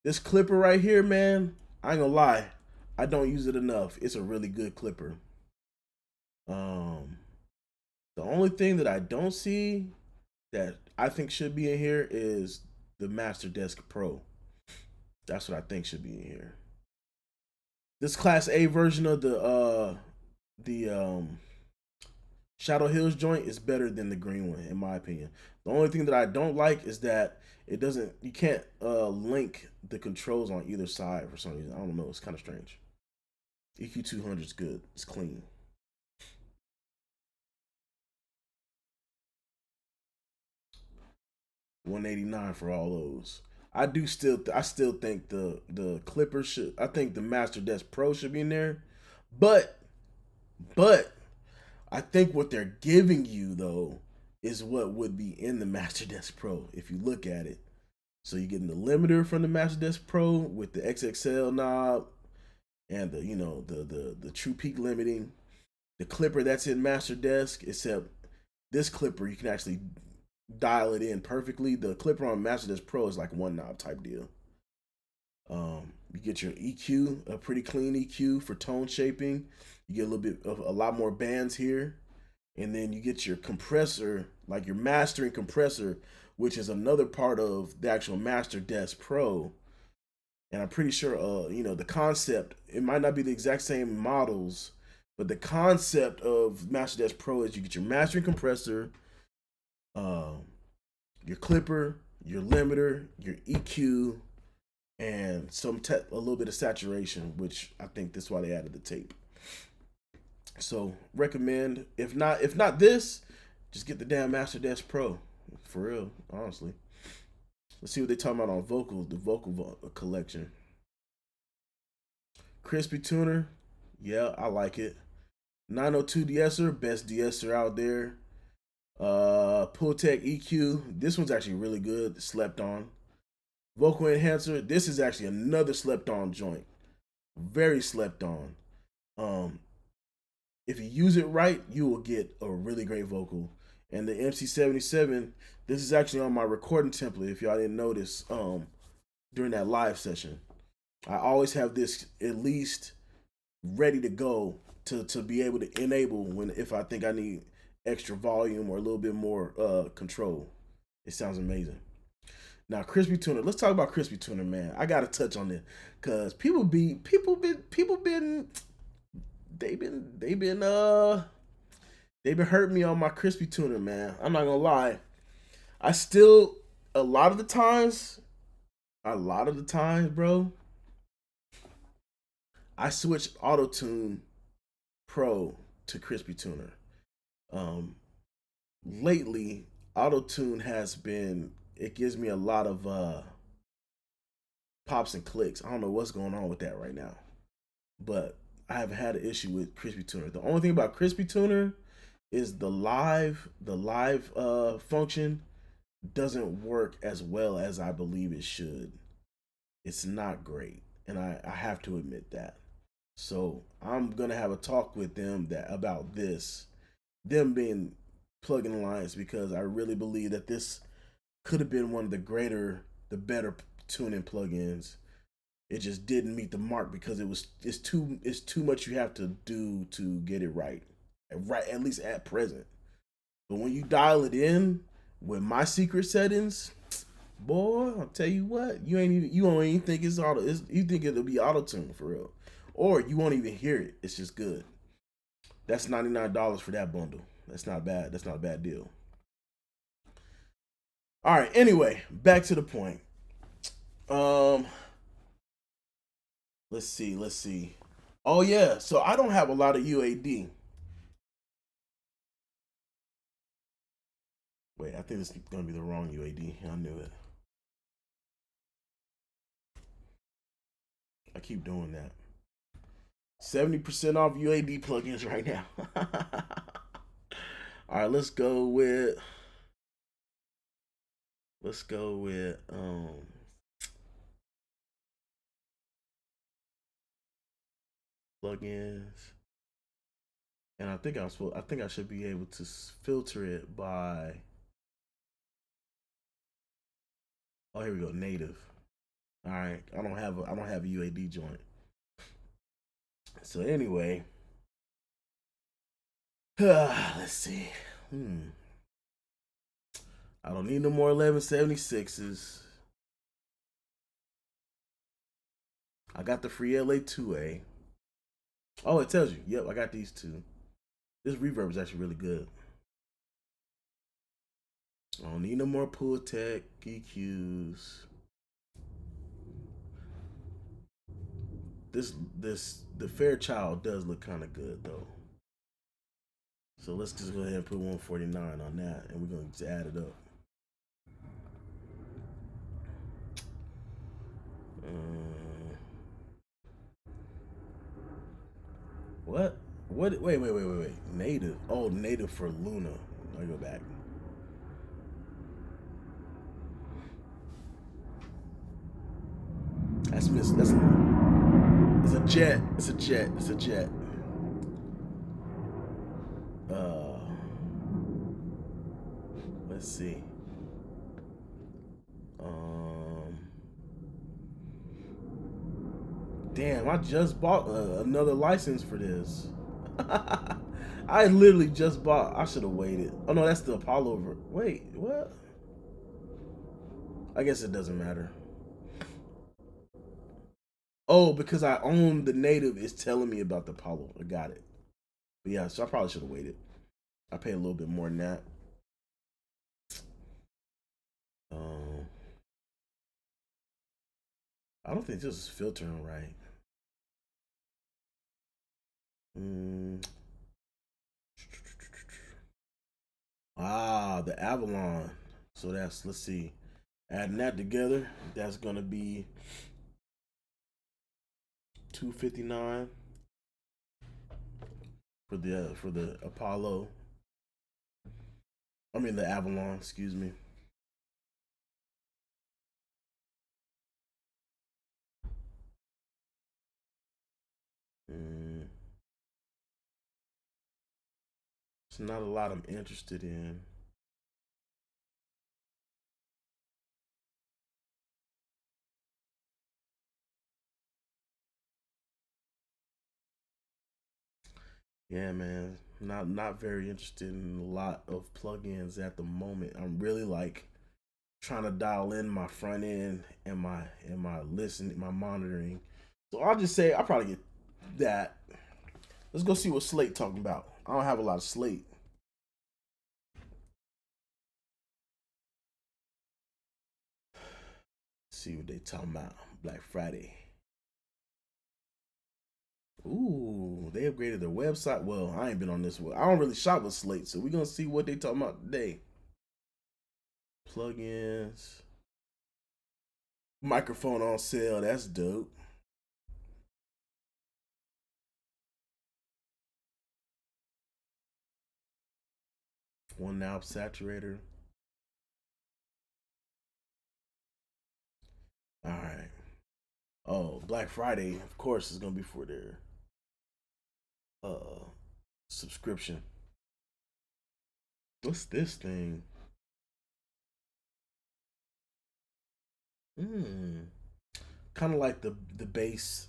This clipper right here, man, I ain't gonna lie. I don't use it enough. It's a really good clipper. The only thing that I don't see that I think should be in here is the Master Desk Pro. That's what I think should be in here. This Class A version of the Shadow Hills joint is better than the green one, in my opinion. The only thing that I don't like is that it doesn't. You can't link the controls on either side for some reason. I don't know. It's kind of strange. EQ 200 is good. It's clean. $189 for all those. I still think the Clipper should. I think the Master Desk Pro should be in there, but I think what they're giving you though is what would be in the Master Desk Pro if you look at it. So you're getting the limiter from the Master Desk Pro with the XXL knob and the True Peak limiting. The clipper that's in Master Desk, except this clipper you can actually dial it in perfectly. The clipper on Master Desk Pro is like one knob type deal. You get your EQ, a pretty clean EQ for tone shaping. You get a little bit of a lot more bands here. And then you get your compressor, like your mastering compressor, which is another part of the actual Master Desk Pro. And I'm pretty sure, the concept, it might not be the exact same models, but the concept of Master Desk Pro is you get your mastering compressor, your clipper, your limiter, your EQ, and a little bit of saturation, which I think that's why they added the tape. So recommend. If not this, just get the damn Master Desk Pro. For real, honestly. Let's see what they talking about on vocals. The vocal collection. Crispy tuner, yeah, I like it. 902 de-esser, best de-esser out there. Pultec EQ, this one's actually really good. Slept on. Vocal enhancer, this is actually another slept on joint. Very slept on. If you use it right, you will get a really great vocal. And the MC77, this is actually on my recording template. If y'all didn't notice, during that live session, I always have this at least ready to go to be able to enable if I think I need extra volume or a little bit more control. It sounds amazing. Now, Crispy Tuner. Let's talk about Crispy Tuner, man. I gotta touch on this because people been hurting me on my Crispy Tuner, man. I'm not gonna lie. I still a lot of the times, bro, I switch Auto Tune Pro to Crispy Tuner. Lately, Auto Tune it gives me a lot of pops and clicks. I don't know what's going on with that right now, but I haven't had an issue with Crispy Tuner. The only thing about Crispy Tuner is the live function doesn't work as well as I believe it should. It's not great, and I have to admit that. So I'm gonna have a talk with them about them being plugin alliance, because I really believe that this could have been one of the better tuning plugins. It just didn't meet the mark because it's too much you have to do to get it right, at least at present. But when you dial it in with my secret settings, boy, I'll tell you what, you don't even think you think it'll be auto tune for real, or you won't even hear it. It's just good. That's $99 for that bundle. That's not bad. That's not a bad deal. All right. Anyway, back to the point. Let's see. Oh yeah. So I don't have a lot of UAD. Wait, I think it's gonna be the wrong UAD. I knew it. I keep doing that. 70% off UAD plugins right now. All right, let's go with plugins, and I think I should be able to filter it by. Oh, here we go. Native. All right. I don't have a UAD joint. So anyway, let's see. I don't need no more 1176s. I got the free LA2A. Oh, it tells you. Yep, I got these two. This reverb is actually really good. I don't need no more Pultec EQs. The Fairchild does look kind of good though. So let's just go ahead and put 149 on that, and we're gonna just add it up. What? What? Wait. Native. Oh, native for Luna. I go back. That's miss. That's. It's a jet. It's a jet. It's a jet. Let's see. Damn, I just bought another license for this. I literally just bought. I should have waited. Oh no, that's the Apollo. Wait, what? I guess it doesn't matter. Oh, because I own the native, it's telling me about the Apollo. I got it. But yeah, so I probably should have waited. I pay a little bit more than that. I don't think this is filtering right. The Avalon. So that's, let's see, adding that together, that's gonna be 259 for the Apollo. I mean the Avalon, excuse me. It's not a lot I'm interested in. Yeah, man, not very interested in a lot of plugins at the moment. I'm really like trying to dial in my front end and my listening, my monitoring. So I'll just say I'll probably get that. Let's go see what Slate talking about. I don't have a lot of Slate. Let's see what they talking about. Black Friday. Ooh, they upgraded their website. Well, I ain't been on this one. I don't really shop with Slate, so we're gonna see what they talking about today. Plugins. Microphone on sale. That's dope. One knob saturator. All right. Oh, Black Friday, of course, is gonna be for their subscription. What's this thing? Kind of like the bass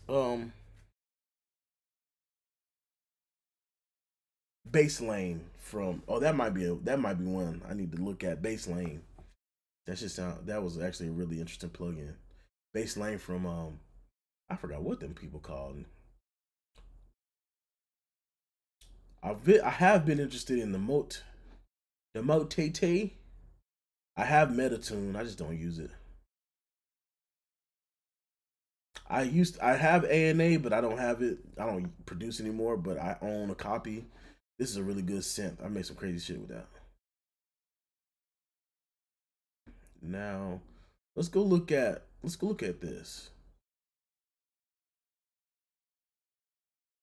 bass lane from. Oh, that might be one I need to look at. Bass lane. That was actually a really interesting plugin. Bass lane from I forgot what them people called. I have been interested in the Mote TT. I have Metatune. I just don't use it. I have ANA, but I don't have it. I don't produce anymore, but I own a copy. This is a really good synth. I made some crazy shit with that. Now, let's go look at this.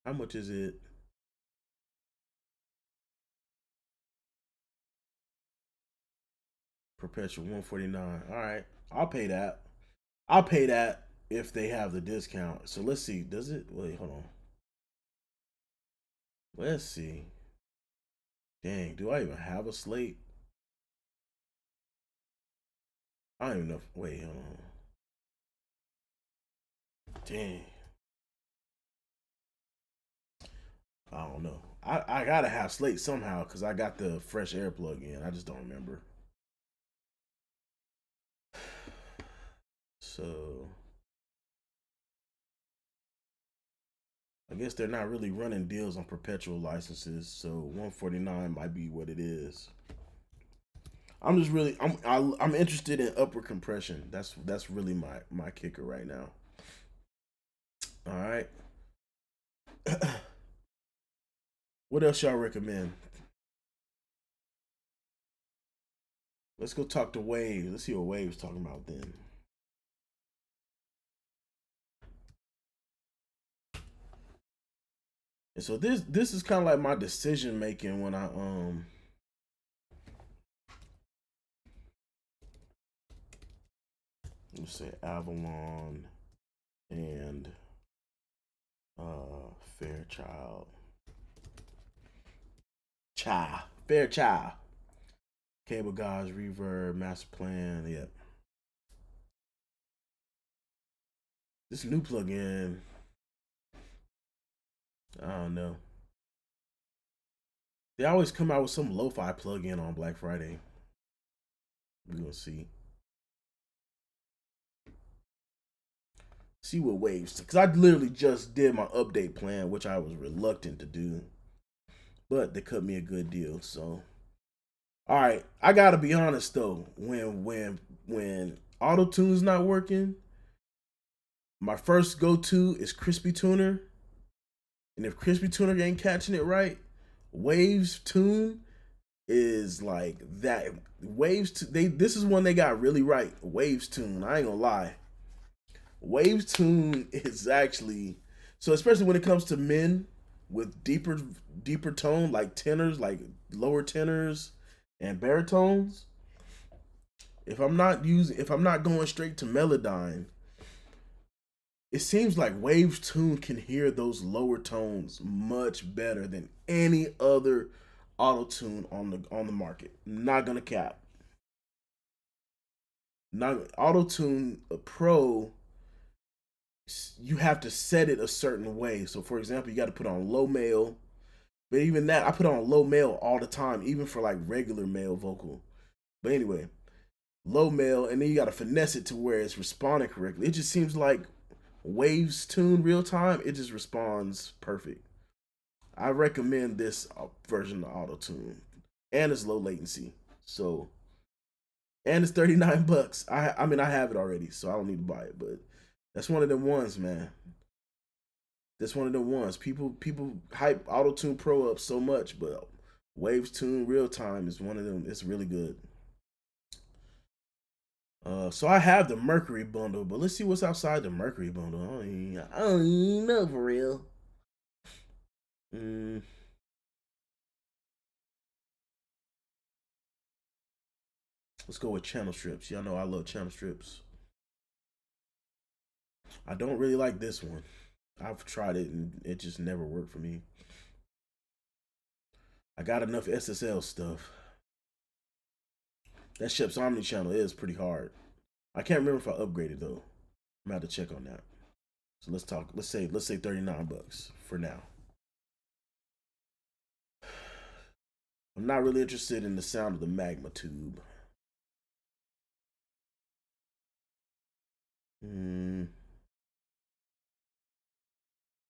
How much is it? Perpetual 149. All right, I'll pay that. I'll pay that if they have the discount. So let's see. Does it? Wait, hold on. Let's see. Dang, do I even have a slate? I don't even know. Wait, hold on. Dang. I don't know. I gotta have slate somehow because I got the fresh air plug in. I just don't remember. So I guess they're not really running deals on perpetual licenses, so 149 might be what it is. I'm just really I'm interested in upward compression. That's really my kicker right now. All right. What else y'all recommend? Let's go talk to Waves. Let's see what Waves talking about then. And so this is kind of like my decision making when I let's say Avalon and Fairchild. Fairchild. Cable Guys, Reverb, Master Plan, yep. This new plugin, I don't know. They always come out with some lo-fi plugin on Black Friday. We're gonna see. See what Waves, because I literally just did my update plan, which I was reluctant to do, but they cut me a good deal. So, all right, I gotta be honest though, when auto tune's not working, my first go to is Crispy Tuner, and if Crispy Tuner ain't catching it right, Waves Tune is like that. This is one they got really right. Waves Tune, I ain't gonna lie. Waves Tune is actually, so especially when it comes to men with deeper tone, like tenors, like lower tenors and baritones. If I'm not going straight to Melodyne, it seems like Waves Tune can hear those lower tones much better than any other auto tune on the market. Not gonna cap. Not auto tune pro. You have to set it a certain way. So, for example, you got to put on low male. But even that, I put on low male all the time, even for like regular male vocal. But anyway, low male, and then you got to finesse it to where it's responding correctly. It just seems like Waves Tune real time. It just responds perfect. I recommend this version of auto tune, and it's low latency. So, and it's $39. I mean, I have it already, so I don't need to buy it. But that's one of them ones, man. That's one of the ones. People hype Auto Tune Pro up so much, but Waves Tune Real Time is one of them. It's really good. So I have the Mercury bundle, but let's see what's outside the Mercury bundle. I don't even know for real. Let's go with channel strips. Y'all know I love channel strips. I don't really like this one. I've tried it and it just never worked for me. I got enough SSL stuff. That Shep's Omni channel is pretty hard. I can't remember if I upgraded though. I'm gonna have to check on that. So let's talk. Let's say $39 for now. I'm not really interested in the sound of the magma tube.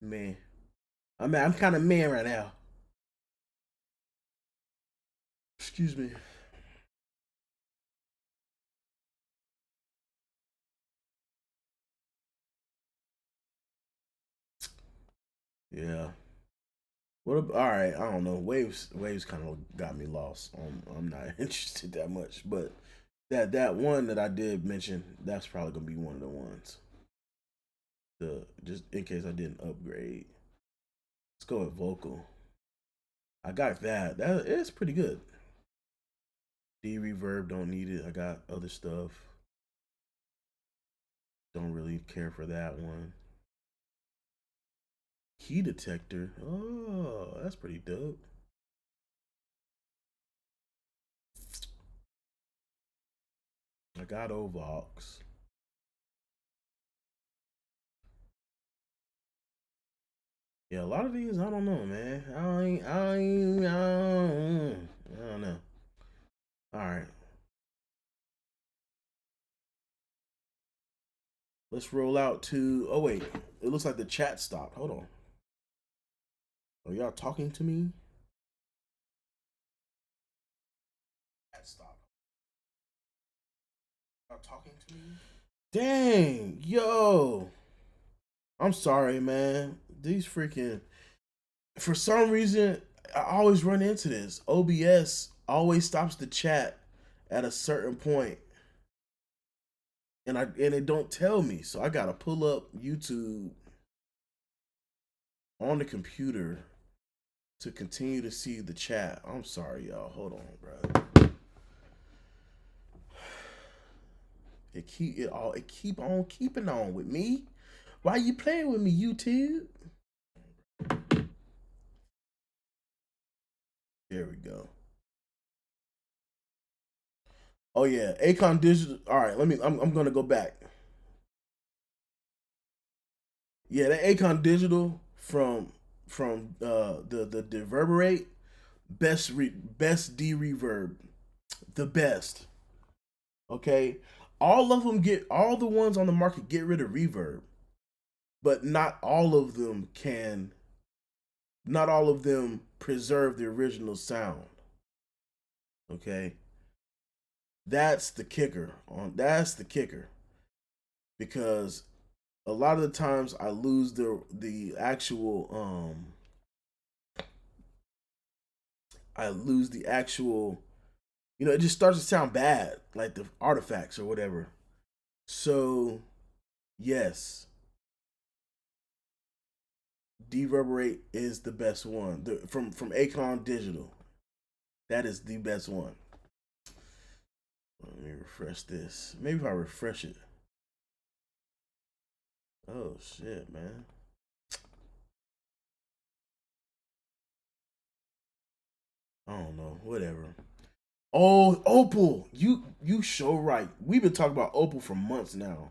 Man, I'm kind of man right now. Excuse me. Yeah. What? All right. I don't know. Waves kind of got me lost. I'm not interested that much, but that one that I did mention, that's probably gonna be one of the ones. Just in case I didn't upgrade. Let's go with vocal. I got that. That is pretty good. D reverb, don't need it. I got other stuff. Don't really care for that one. Key detector. Oh, that's pretty dope. I got Overhawks. Yeah, a lot of these, I don't know, man. I don't know. All right. Let's roll out to, oh wait, it looks like the chat stopped. Hold on. Are y'all talking to me? Chat stopped. Y'all talking to me? Dang, yo. I'm sorry, man. These freaking, for some reason, I always run into this. OBS always stops the chat at a certain point, and it don't tell me. So I gotta pull up YouTube on the computer to continue to see the chat. I'm sorry, y'all. Hold on, bro. It keep on keeping on with me. Why you playing with me, YouTube? There we go. Oh yeah, Acon Digital. All right, I'm gonna go back. Yeah, that Acon Digital from the Deverberate, best D reverb, the best. Okay, all the ones on the market get rid of reverb, but not all of them can. Not all of them preserve the original sound. Okay, that's the kicker because a lot of the times I lose the actual I lose the actual, it just starts to sound bad, like the artifacts or whatever. So, yes, Deverberate is the best one. From Acon Digital. That is the best one. Let me refresh this. Maybe if I refresh it. Oh shit, man. I don't know. Whatever. Oh, Opal. You show right. We've been talking about Opal for months now.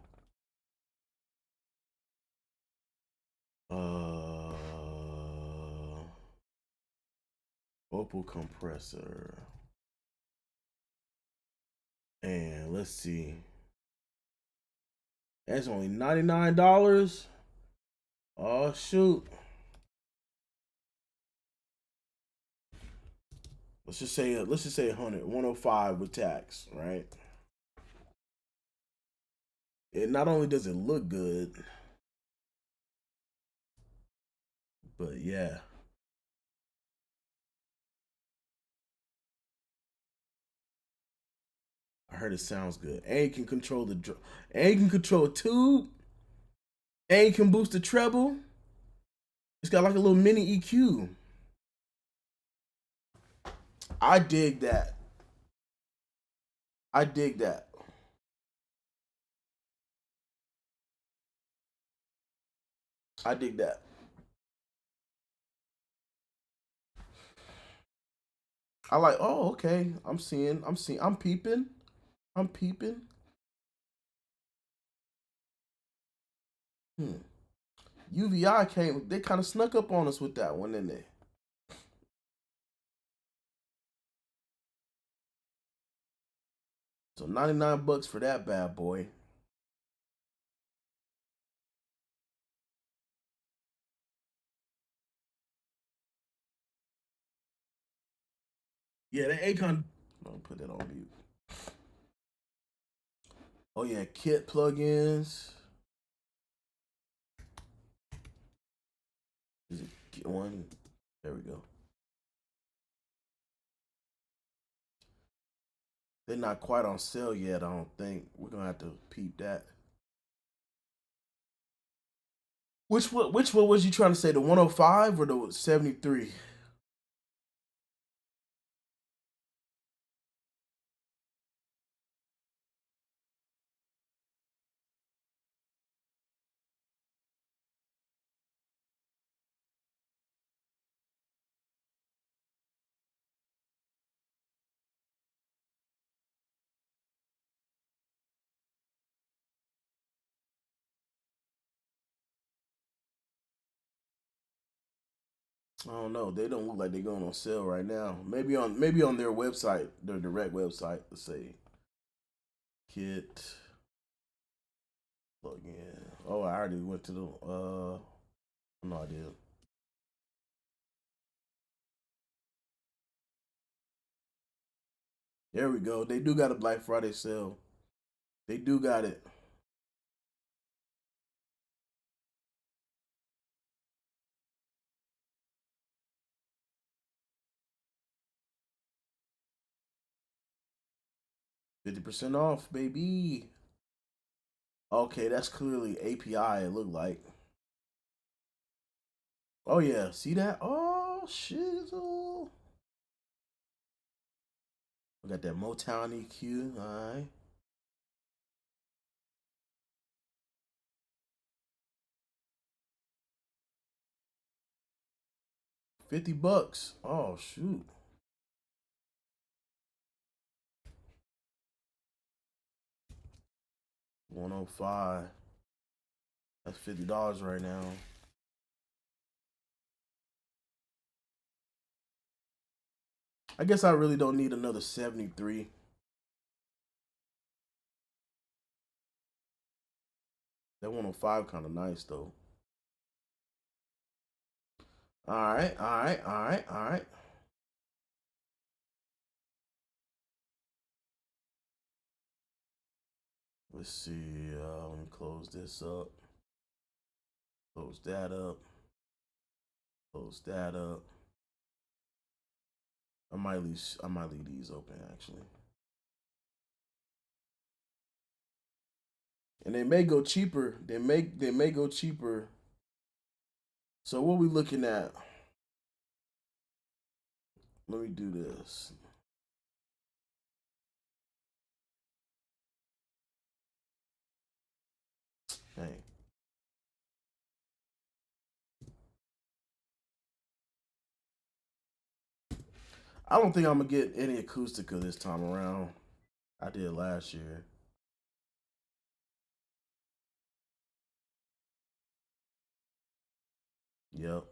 Uh Opal compressor. And let's see. That's only $99. Oh shoot. Let's just say 105 with tax, right? It not only does it look good, but yeah. I heard it sounds good. And you can control and you can control a tube, and you can boost the treble. It's got like a little mini EQ. I dig that. I dig that. I dig that. I like, oh, okay. I'm peeping. I'm peeping. Hmm. UVI they kind of snuck up on us with that one, didn't they? So 99 bucks for that bad boy. Yeah, that Acon. I'll put that on mute. Oh yeah, kit plugins. Is it kit one? There we go. They're not quite on sale yet, I don't think. We're gonna have to peep that. Which one was you trying to say? The 105 or the 73? I don't know. They don't look like they're going on sale right now. Maybe on their website, their direct website. Let's say kit plug-in. Oh, I already went to the. No, I did. There we go. They do got a Black Friday sale. They do got it. $50% off, baby. Okay, that's clearly API. It looked like. Oh yeah, see that? Oh shizzle. We got that Motown EQ. All right. $50. Oh shoot. 105. That's $50 right now. I guess I really don't need another 73. That 105 kind of nice though. All right, all right, all right, all right. Let's see. Let me close this up. Close that up. Close that up. I might leave these open actually. And they may go cheaper. They may go cheaper. So what we looking at? Let me do this. Hey. I don't think I'm gonna get any Acoustica this time around. I did last year. Yep.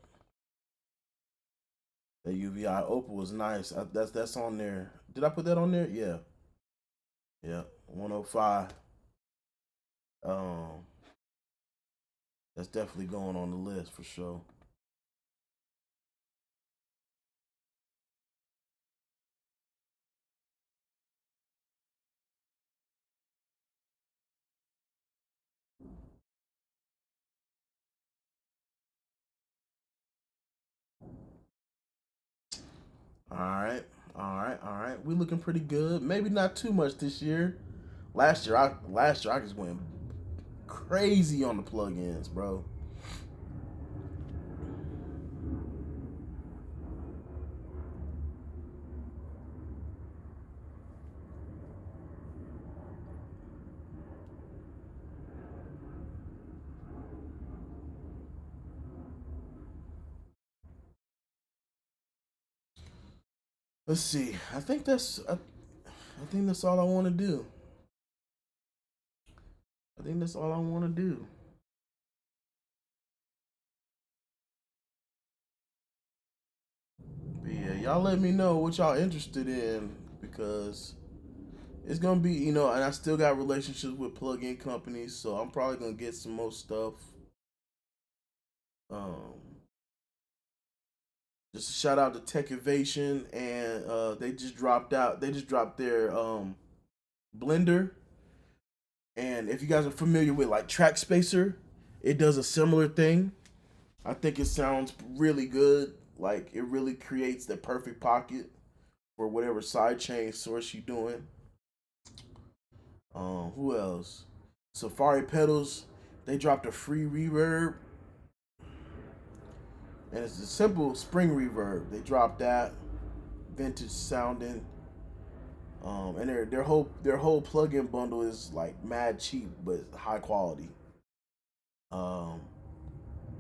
The UVI Opal was nice. That's on there. Did I put that on there? Yeah. Yeah. 105. Um, that's definitely going on the list for sure. All right. All right. All right. We looking pretty good. Maybe not too much this year. Last year I just went crazy on the plugins, bro. Let's see. I think that's all I want to do. I think that's all I want to do. But yeah, y'all let me know what y'all interested in because it's gonna be, and I still got relationships with plug-in companies, so I'm probably gonna get some more stuff. Um, just a shout out to Tech Invasion, and they just dropped out. They just dropped their blender, and if you guys are familiar with like Track Spacer, it does a similar thing. I think it sounds really good. Like it really creates the perfect pocket for whatever sidechain source you're doing. Who else? Safari Pedals. They dropped a free reverb, and it's a simple spring reverb. They dropped that, vintage sounding. And their whole plug-in bundle is like mad cheap but high quality. Um,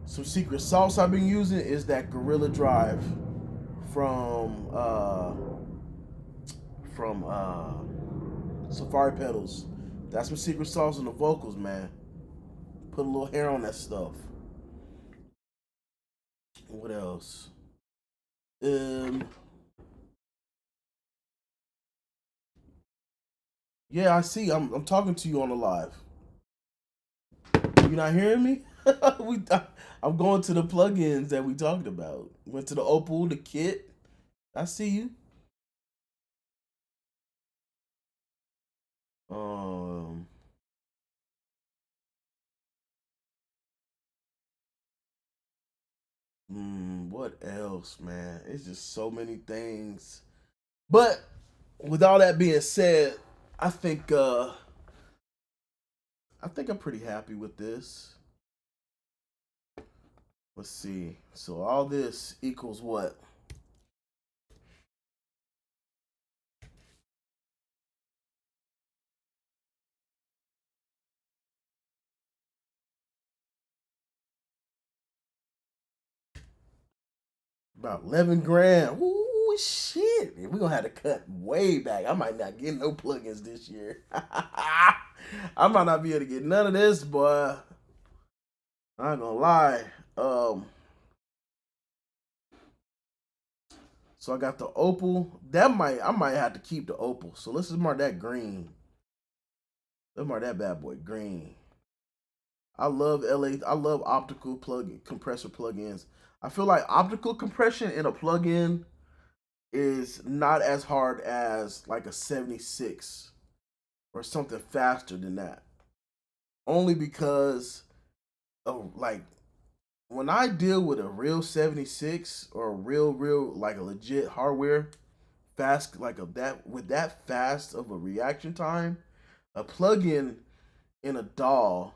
some secret sauce I've been using is that Gorilla Drive from Safari Pedals. That's my secret sauce in the vocals, man. Put a little hair on that stuff. What else? Yeah, I see. I'm talking to you on the live. You not hearing me? I'm going to the plugins that we talked about. Went to the Opal, the kit. I see you. Um, what else, man? It's just so many things. But with all that being said, I think I'm pretty happy with this. Let's see. So all this equals what? About 11 grand. Ooh, shit. We're going to have to cut way back. I might not get no plugins this year. I might not be able to get none of this, boy. I ain't going to lie. So I got the Opal. I might have to keep the Opal. So let's just mark that green. Let's mark that bad boy green. I love I love optical compressor plugins. I feel like optical compression in a plugin is not as hard as like a 76 or something faster than that. Only because of like when I deal with a real 76 or a real like a legit hardware fast like a that with that fast of a reaction time, a plugin in a DAW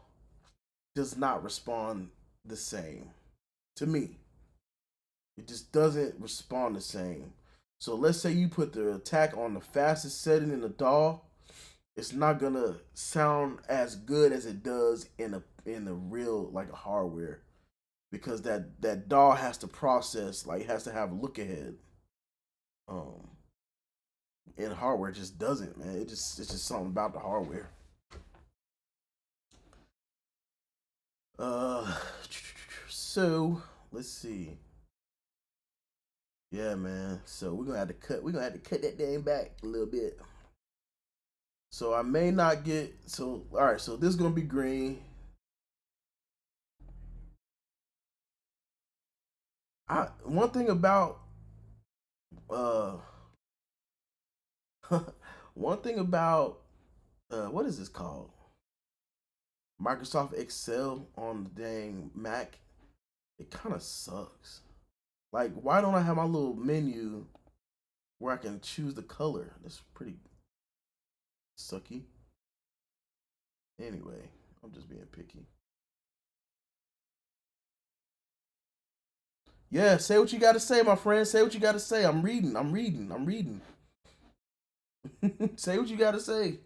does not respond the same to me. It just doesn't respond the same. So let's say you put the attack on the fastest setting in the DAW, it's not gonna sound as good as it does in the real like a hardware because that DAW has to process like it has to have a look ahead. Um, in hardware it just doesn't, man. It's just something about the hardware. Uh, so let's see. Yeah, man. So we're gonna have to cut. We're gonna have to cut that thing back a little bit. So I may not get. So all right. So this is gonna be green. One thing about uh one thing about what is this called? Microsoft Excel on the dang Mac. It kind of sucks. Like, why don't I have my little menu where I can choose the color? That's pretty sucky. Anyway, I'm just being picky. Yeah, say what you got to say, my friend. Say what you got to say. I'm reading. I'm reading. I'm reading. Say what you got to say.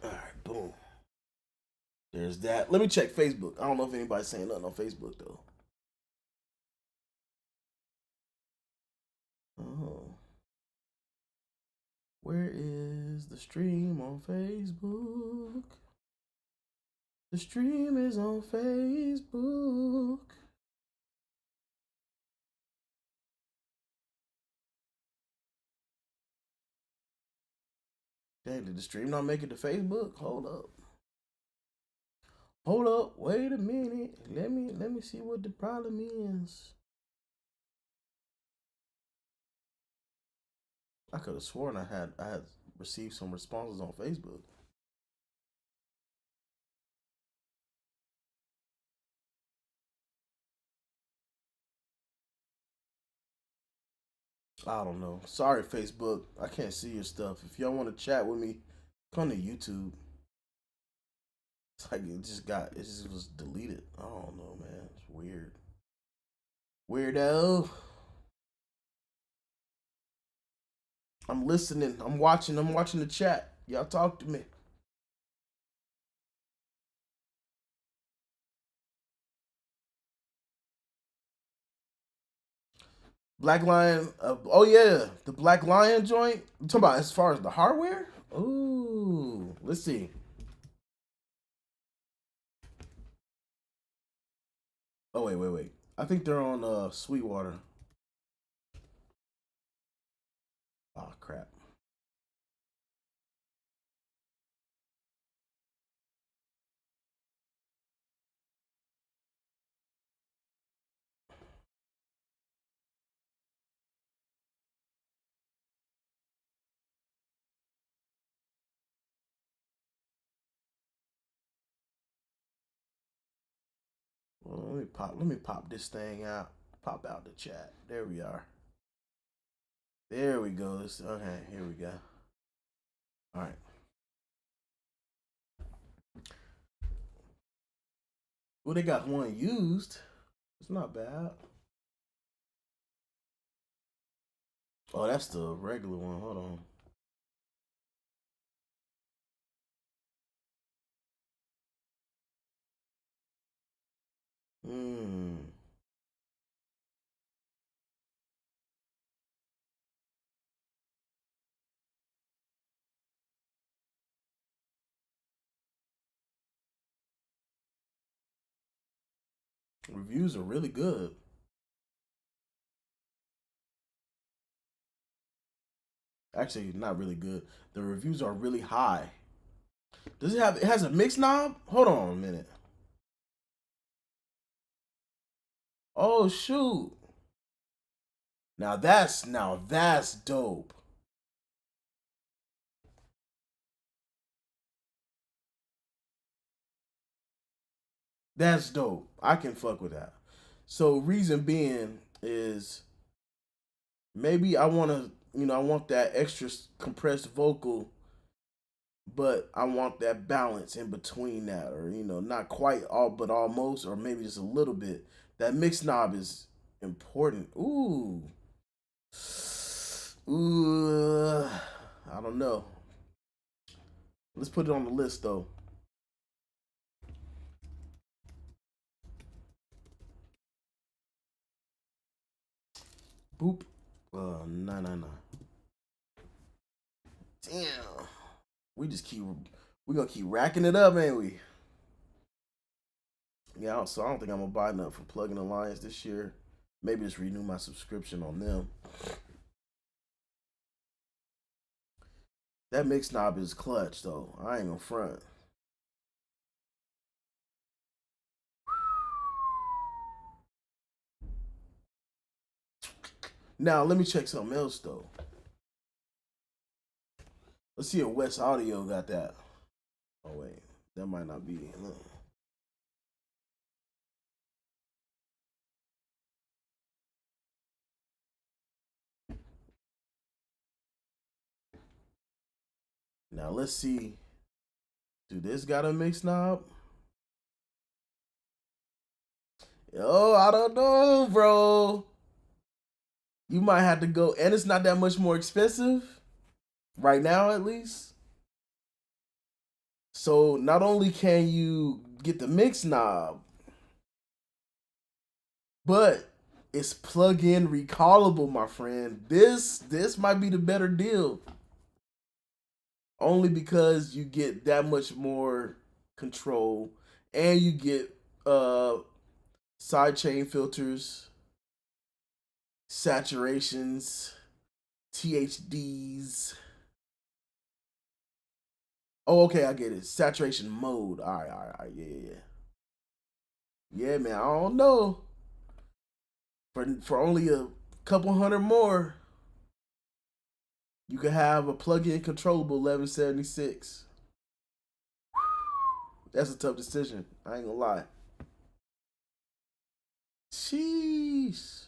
All right, boom. There's that. Let me check Facebook. I don't know if anybody's saying nothing on Facebook though. Oh, where is the stream on Facebook? The stream is on Facebook. Dang, did the stream not make it to Facebook? Hold up. Hold up. Wait a minute. Let me see what the problem is. I could have sworn I had received some responses on Facebook. I don't know. Sorry, Facebook. I can't see your stuff. If y'all want to chat with me, come to YouTube. It's like it just was deleted. I don't know, man. It's weird. Weirdo. I'm listening. I'm watching the chat. Y'all talk to me. Black Lion. Oh yeah, the Black Lion joint. You talking about as far as the hardware? Ooh, let's see. Oh wait. I think they're on Sweetwater. Oh crap. Well, let me pop this thing out. Pop out the chat. There we are. There we go. Okay, here we go. All right. Well, they got one used. It's not bad. Oh, that's the regular one. Hold on. Hmm. Reviews are really good. Actually, not really good. The reviews are really high. Does it have? It has a mix knob. Hold on a minute. Oh shoot! Now that's dope. That's dope. I can fuck with that. So reason being is maybe I want to, I want that extra compressed vocal, but I want that balance in between that, or not quite all, but almost, or maybe just a little bit. That mix knob is important. Ooh, I don't know. Let's put it on the list though. Boop. No. Damn. We gonna keep racking it up, ain't we? Yeah. So I don't think I'm gonna buy nothing from Plugin Alliance this year. Maybe just renew my subscription on them. That mix knob is clutch though. I ain't gonna front. Now let me check something else though. Let's see if West Audio got that. Oh wait, that might not be. Look. Now let's see. Do this got a mix knob? Oh, I don't know, bro. You might have to go, and it's not that much more expensive right now, at least. So not only can you get the mix knob, but it's plug-in recallable, my friend. This might be the better deal. Only because you get that much more control, and you get sidechain filters, saturations, THDs. Oh, okay, I get it. Saturation mode. All right. Yeah. Yeah, man. I don't know. For only a couple hundred more, you could have a plug-in controllable 1176. That's a tough decision. I ain't gonna lie. Jeez.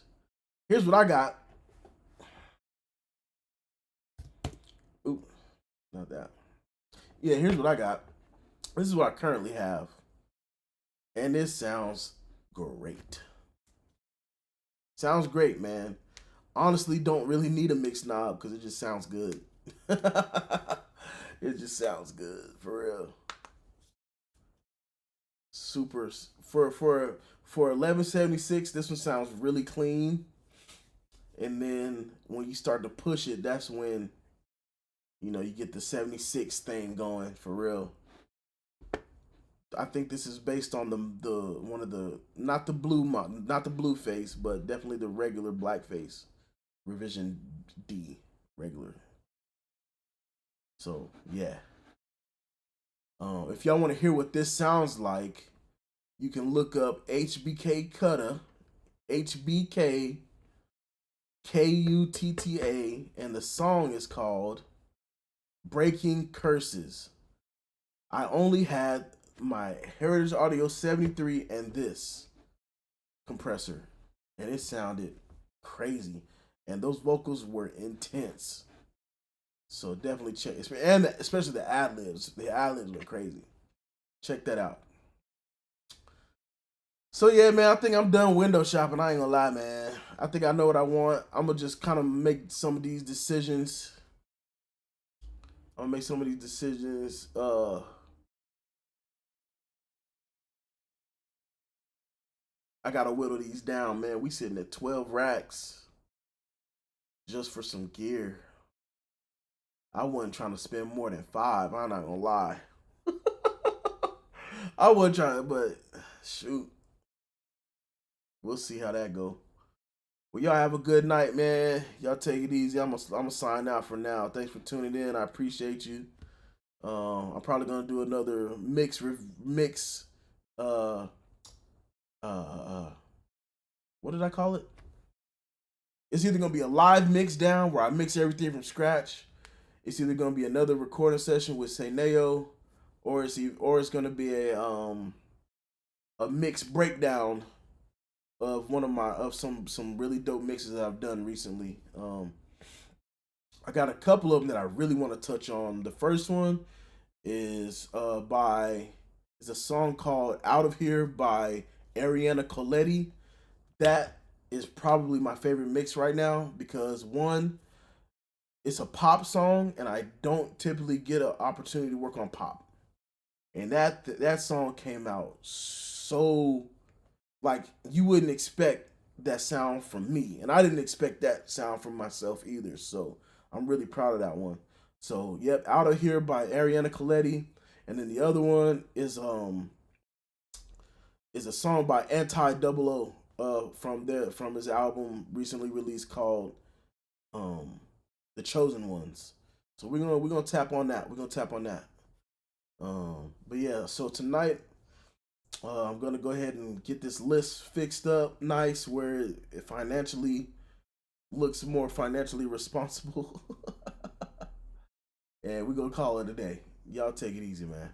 Here's what I got. Ooh, not that. Yeah, here's what I got. This is what I currently have. And this sounds great. Sounds great, man. Honestly, don't really need a mix knob because it just sounds good. It just sounds good for real. Super for 1176. This one sounds really clean. And then when you start to push it, that's when you get the 76 thing going for real. I think this is based on the one of the not the not the blue face, but definitely the regular blackface revision D regular. So yeah, if y'all want to hear what this sounds like, you can look up HBK Kutta, HBK Kutta, and the song is called Breaking Curses. I only had my Heritage Audio 73 and this compressor, and it sounded crazy. And those vocals were intense. So definitely check, and especially the ad libs. The ad libs were crazy. Check that out. So yeah, man, I think I'm done window shopping. I ain't gonna lie, man. I think I know what I want. I'm gonna just kind of make some of these decisions. I'm gonna make some of these decisions. I gotta whittle these down, man. We sitting at 12 racks just for some gear. I wasn't trying to spend more than 5. I'm not gonna lie. I wasn't trying, but shoot, we'll see how that go. Well, y'all have a good night, man. Y'all take it easy. I'm gonna sign out for now. Thanks for tuning in. I appreciate you. I'm probably gonna do another mix. Uh, what did I call it? It's either gonna be a live mix down where I mix everything from scratch. It's either gonna be another recording session with Seneo, or it's gonna be a mix breakdown of one of my of some really dope mixes that I've done recently. I got a couple of them that I really want to touch on. The first one is is a song called "Out of Here" by Ariana Coletti. That is probably my favorite mix right now because one, it's a pop song, and I don't typically get an opportunity to work on pop. And that song came out so like you wouldn't expect that sound from me, and I didn't expect that sound from myself either. So I'm really proud of that one. So yep, "Out of Here" by Ariana Coletti, and then the other one is a song by Anti-Double O from his album recently released called The Chosen Ones. So we're gonna tap on that. We're gonna tap on that. But yeah, so tonight I'm gonna go ahead and get this list fixed up nice where it financially looks more financially responsible. And we're gonna call it a day. Y'all take it easy, man.